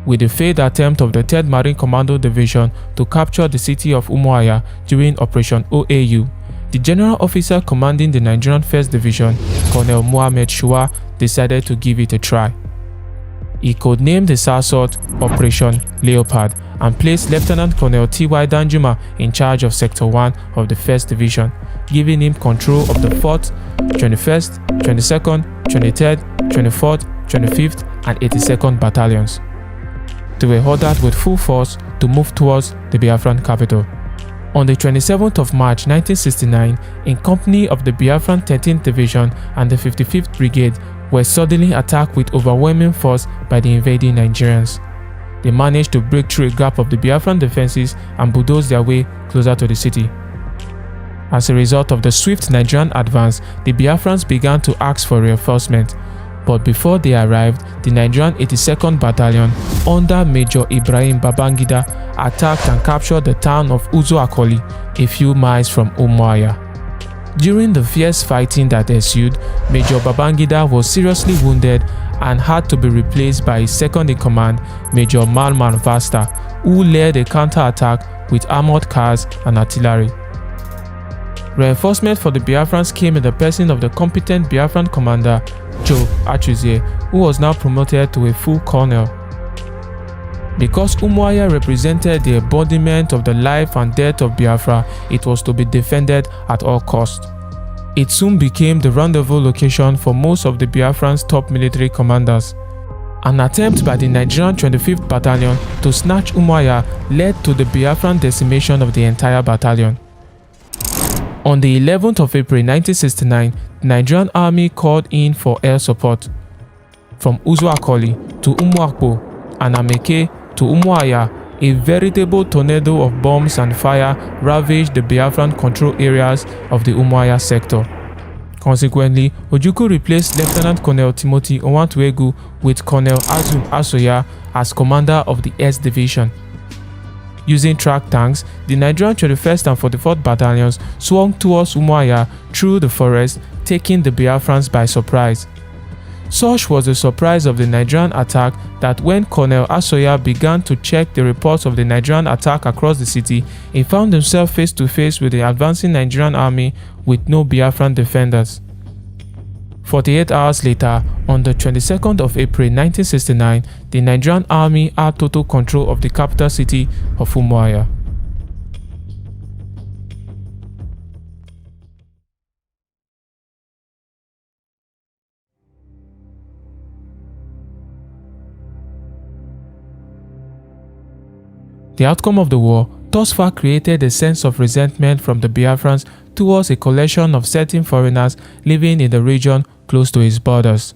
With the failed attempt of the 3rd Marine Commando Division to capture the city of Umuahia during Operation OAU, the general officer commanding the Nigerian 1st Division, Colonel Mohammed Shua, decided to give it a try. He codenamed the assault Operation Leopard and placed Lieutenant Colonel T.Y. Danjuma in charge of Sector 1 of the 1st Division, giving him control of the 4th, 21st, 22nd, 23rd, 24th, 25th and 82nd Battalions. They were ordered with full force to move towards the Biafran capital. On the 27th of March 1969, in company of the Biafran 13th Division and the 55th Brigade were suddenly attacked with overwhelming force by the invading Nigerians. They managed to break through a gap of the Biafran defenses and bulldoze their way closer to the city. As a result of the swift Nigerian advance, the Biafrans began to ask for reinforcement. But before they arrived, the Nigerian 82nd Battalion under Major Ibrahim Babangida attacked and captured the town of Uzo Akoli, a few miles from Umuahia. During the fierce fighting that ensued, Major Babangida was seriously wounded and had to be replaced by his second-in-command, Major Malman Vasta, who led a counter-attack with armored cars and artillery. Reinforcement for the Biafrans came in the person of the competent Biafran commander, Joe Achuzie, who was now promoted to a full colonel. Because Umuahia represented the embodiment of the life and death of Biafra, it was to be defended at all costs. It soon became the rendezvous location for most of the Biafran's top military commanders. An attempt by the Nigerian 25th Battalion to snatch Umuahia led to the Biafran decimation of the entire battalion. On the 11th of April 1969, the Nigerian army called in for air support. From Uzo Akoli to Umuakpo and Ameke to Umuahia, a veritable tornado of bombs and fire ravaged the Biafran control areas of the Umuahia sector. Consequently, Ojukwu replaced Lieutenant Colonel Timothy Owantuegu with Colonel Azum Asoya as commander of the S Division. Using track tanks, the Nigerian 21st and 44th Battalions swung towards Umuahia through the forest, taking the Biafrans by surprise. Such was the surprise of the Nigerian attack that when Colonel Asoya began to check the reports of the Nigerian attack across the city, he found himself face to face with the advancing Nigerian army with no Biafran defenders. 48 hours later, on the 22nd of April 1969, the Nigerian army had total control of the capital city of Umuahia. The outcome of the war thus far created a sense of resentment from the Biafrans towards a collection of certain foreigners living in the region close to its borders.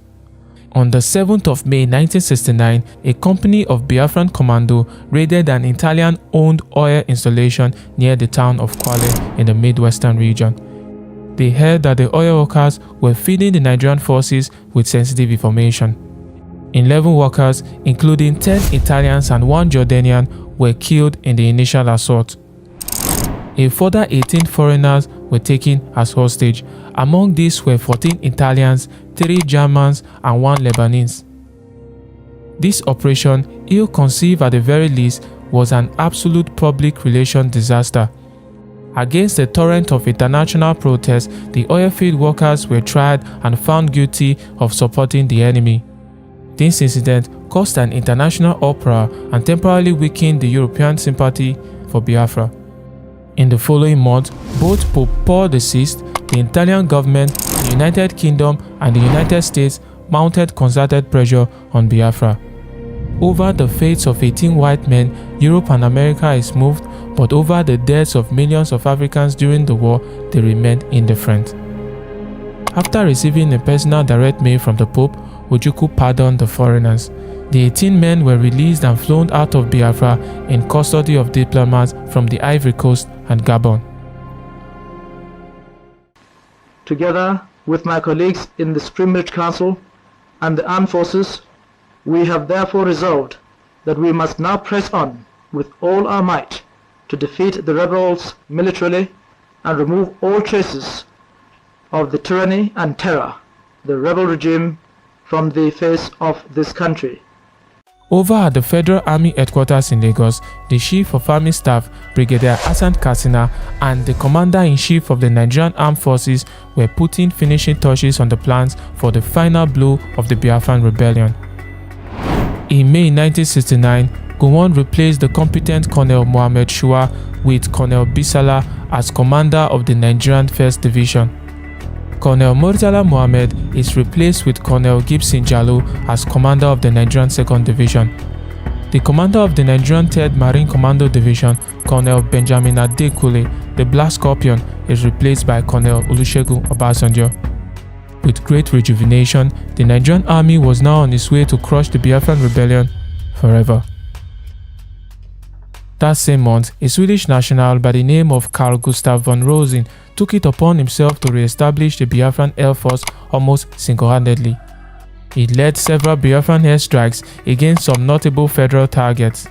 On the 7th of May 1969, a company of Biafran commando raided an Italian-owned oil installation near the town of Kwale in the Midwestern region. They heard that the oil workers were feeding the Nigerian forces with sensitive information. 11 workers, including 10 Italians and 1 Jordanian, were killed in the initial assault. A further 18 foreigners were taken as hostage. Among these were 14 Italians, 3 Germans, and 1 Lebanese. This operation, ill-conceived at the very least, was an absolute public relations disaster. Against the torrent of international protests, the oilfield workers were tried and found guilty of supporting the enemy. This incident caused an international uproar and temporarily weakened the European sympathy for Biafra. In the following month, both Pope Paul VI, the Italian government, the United Kingdom, and the United States mounted concerted pressure on Biafra. Over the fates of 18 white men, Europe and America is moved, but over the deaths of millions of Africans during the war, they remained indifferent. After receiving a personal direct mail from the Pope, Ojukwu pardoned the foreigners. The 18 men were released and flown out of Biafra in custody of diplomats from the Ivory Coast and Gabon. Together with my colleagues in the Supreme Military Council and the Armed Forces, we have therefore resolved that we must now press on with all our might to defeat the rebels militarily and remove all traces of the tyranny and terror, the rebel regime, from the face of this country. Over at the Federal Army Headquarters in Lagos, the Chief of Army Staff, Brigadier Hassan Katsina, and the Commander-in-Chief of the Nigerian Armed Forces were putting finishing touches on the plans for the final blow of the Biafran Rebellion. In May 1969, Gowon replaced the competent Colonel Mohammed Shua with Colonel Bisala as commander of the Nigerian 1st Division. Colonel Murtala Mohammed is replaced with Colonel Gibson Jallo as commander of the Nigerian 2nd Division. The commander of the Nigerian 3rd Marine Commando Division, Colonel Benjamin Adekule, the Black Scorpion, is replaced by Colonel Olusegun Obasanjo. With great rejuvenation, the Nigerian army was now on its way to crush the Biafran Rebellion forever. That same month, a Swedish national by the name of Carl Gustav von Rosen took it upon himself to re-establish the Biafran Air Force almost single-handedly. He led several Biafran airstrikes against some notable federal targets.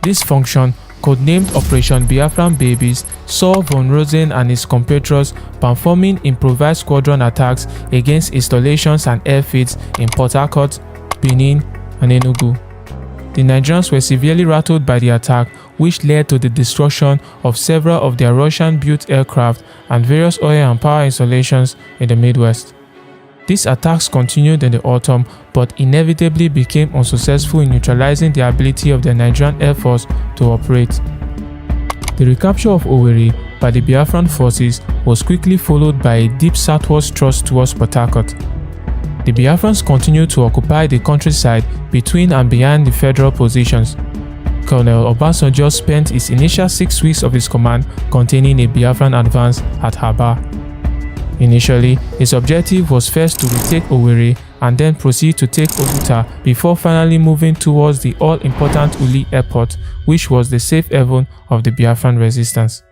This function, codenamed Operation Biafran Babies, saw von Rosen and his compatriots performing improvised squadron attacks against installations and airfields in Port Harcourt, Benin, and Enugu. The Nigerians were severely rattled by the attack, which led to the destruction of several of their Russian-built aircraft and various oil and power installations in the Midwest. These attacks continued in the autumn, but inevitably became unsuccessful in neutralizing the ability of the Nigerian Air Force to operate. The recapture of Owerri by the Biafran forces was quickly followed by a deep southward thrust towards Port Harcourt. The Biafrans continued to occupy the countryside between and behind the federal positions. Colonel Obasanjo spent his initial 6 weeks of his command containing a Biafran advance at Haba. Initially, his objective was first to retake Owerri and then proceed to take Oguta before finally moving towards the all-important Uli Airport, which was the safe haven of the Biafran resistance.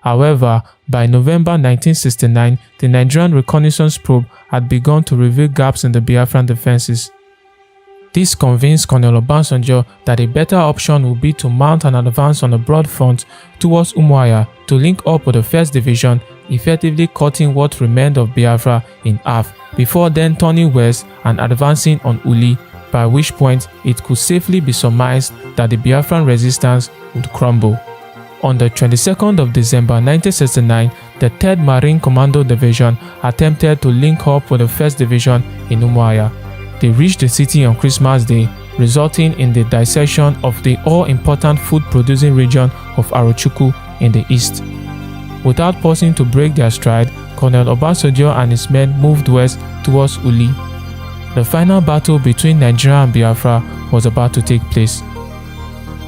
However, by November 1969, the Nigerian reconnaissance probe had begun to reveal gaps in the Biafran defenses. This convinced Colonel Obasanjo that a better option would be to mount an advance on a broad front towards Umuahia to link up with the 1st Division, effectively cutting what remained of Biafra in half, before then turning west and advancing on Uli, by which point it could safely be surmised that the Biafran resistance would crumble. On the 22nd of December 1969, the 3rd Marine Commando Division attempted to link up with the 1st Division in Umuahia. They reached the city on Christmas Day, resulting in the dissection of the all-important food-producing region of Arochukwu in the east. Without pausing to break their stride, Colonel Obasanjo and his men moved west towards Uli. The final battle between Nigeria and Biafra was about to take place.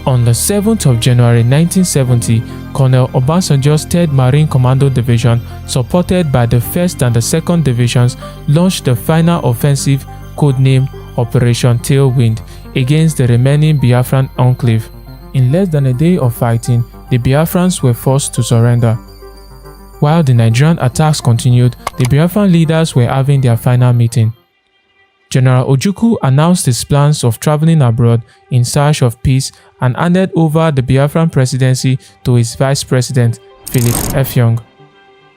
On the 7th of January 1970, Colonel Obasanjo's 3rd Marine Commando Division, supported by the 1st and the 2nd Divisions, launched the final offensive codenamed Operation Tailwind against the remaining Biafran enclave. In less than a day of fighting, the Biafrans were forced to surrender. While the Nigerian attacks continued, the Biafran leaders were having their final meeting. General Ojukwu announced his plans of traveling abroad in search of peace and handed over the Biafran presidency to his vice president, Philip Effiong.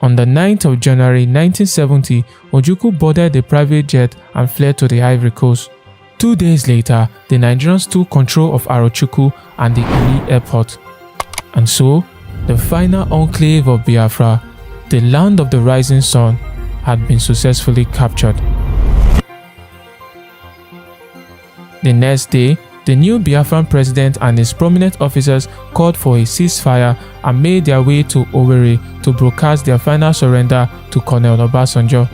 On the 9th of January 1970, Ojukwu boarded a private jet and fled to the Ivory Coast. 2 days later, the Nigerians took control of Arochukwu and the Uli airport. And so, the final enclave of Biafra, the land of the rising sun, had been successfully captured. The next day, the new Biafran president and his prominent officers called for a ceasefire and made their way to Owerri to broadcast their final surrender to Colonel Obasanjo.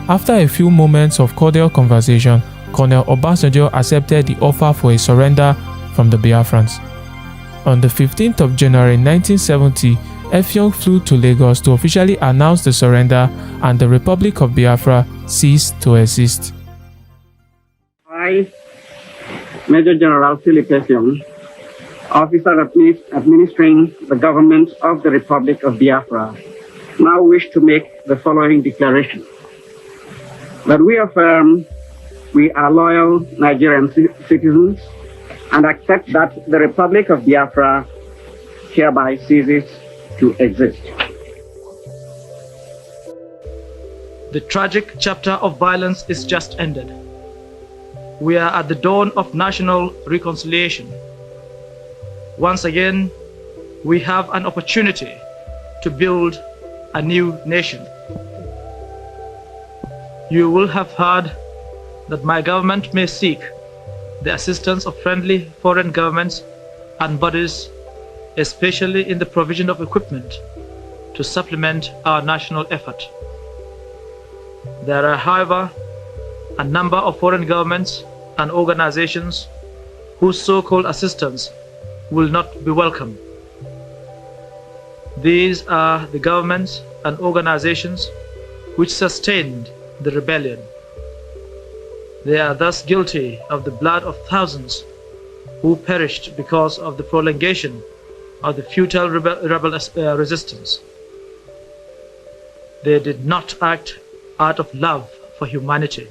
After a few moments of cordial conversation, Colonel Obasanjo accepted the offer for a surrender from the Biafrans. On the 15th of January 1970, Effiong flew to Lagos to officially announce the surrender, and the Republic of Biafra ceased to exist. I, Major General Philip Effiong, officer administering the government of the Republic of Biafra, now wish to make the following declaration. That we affirm we are loyal Nigerian citizens and accept that the Republic of Biafra hereby ceases to exist. The tragic chapter of violence is just ended. We are at the dawn of national reconciliation. Once again, we have an opportunity to build a new nation. You will have heard that my government may seek the assistance of friendly foreign governments and bodies, especially in the provision of equipment to supplement our national effort. There are, however, a number of foreign governments and organizations whose so-called assistance will not be welcome. These are the governments and organizations which sustained the rebellion. They are thus guilty of the blood of thousands who perished because of the prolongation of the futile rebel resistance. They did not act out of love for humanity.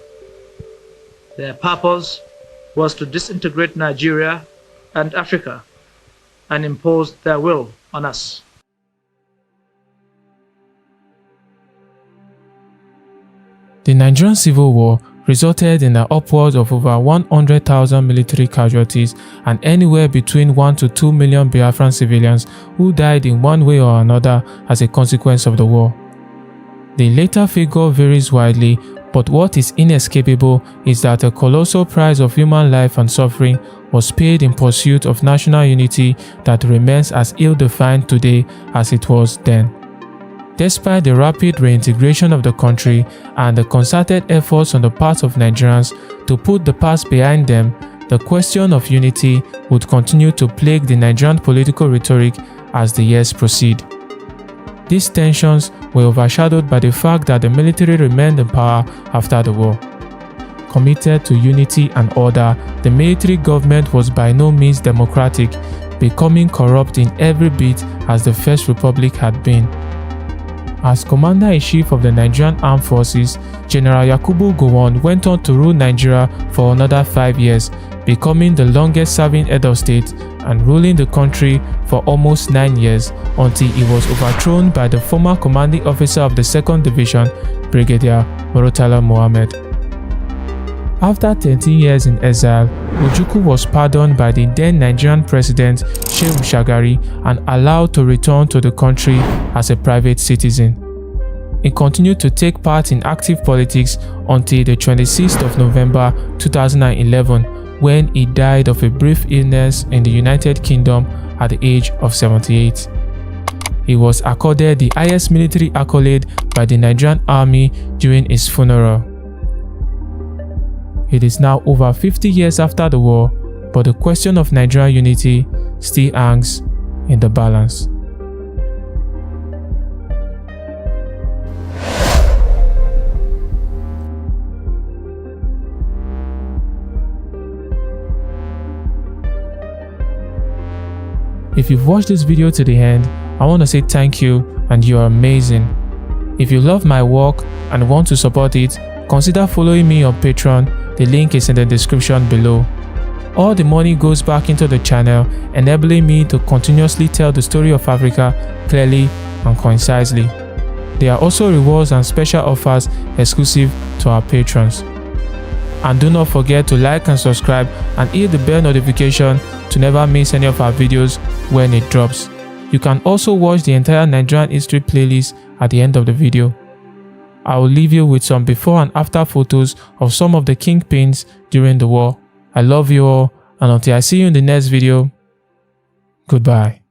Their purpose was to disintegrate Nigeria and Africa and impose their will on us. The Nigerian Civil War resulted in an upward of over 100,000 military casualties and anywhere between 1 to 2 million Biafran civilians who died in one way or another as a consequence of the war. The later figure varies widely, but what is inescapable is that a colossal price of human life and suffering was paid in pursuit of national unity that remains as ill-defined today as it was then. Despite the rapid reintegration of the country and the concerted efforts on the part of Nigerians to put the past behind them, the question of unity would continue to plague the Nigerian political rhetoric as the years proceed. These tensions were overshadowed by the fact that the military remained in power after the war. Committed to unity and order, the military government was by no means democratic, becoming corrupt in every bit as the First Republic had been. As Commander-in-Chief of the Nigerian Armed Forces, General Yakubu Gowon went on to rule Nigeria for another 5 years, becoming the longest-serving head of state and ruling the country for almost 9 years until he was overthrown by the former commanding officer of the 2nd Division, Brigadier Murtala Mohammed. After 13 years in exile, Ojukwu was pardoned by the then Nigerian President Shehu Shagari and allowed to return to the country as a private citizen. He continued to take part in active politics until the 26th of November 2011, when he died of a brief illness in the United Kingdom at the age of 78. He was accorded the highest military accolade by the Nigerian Army during his funeral. It is now over 50 years after the war, but the question of Nigerian unity still hangs in the balance. If you've watched this video to the end, I want to say thank you and you are amazing. If you love my work and want to support it, consider following me on Patreon. The link is in the description below. All the money goes back into the channel, enabling me to continuously tell the story of Africa clearly and concisely. There are also rewards and special offers exclusive to our patrons. And do not forget to like and subscribe and hit the bell notification to never miss any of our videos when it drops. You can also watch the entire Nigerian history playlist at the end of the video. I will leave you with some before and after photos of some of the kingpins during the war. I love you all, and until I see you in the next video, goodbye.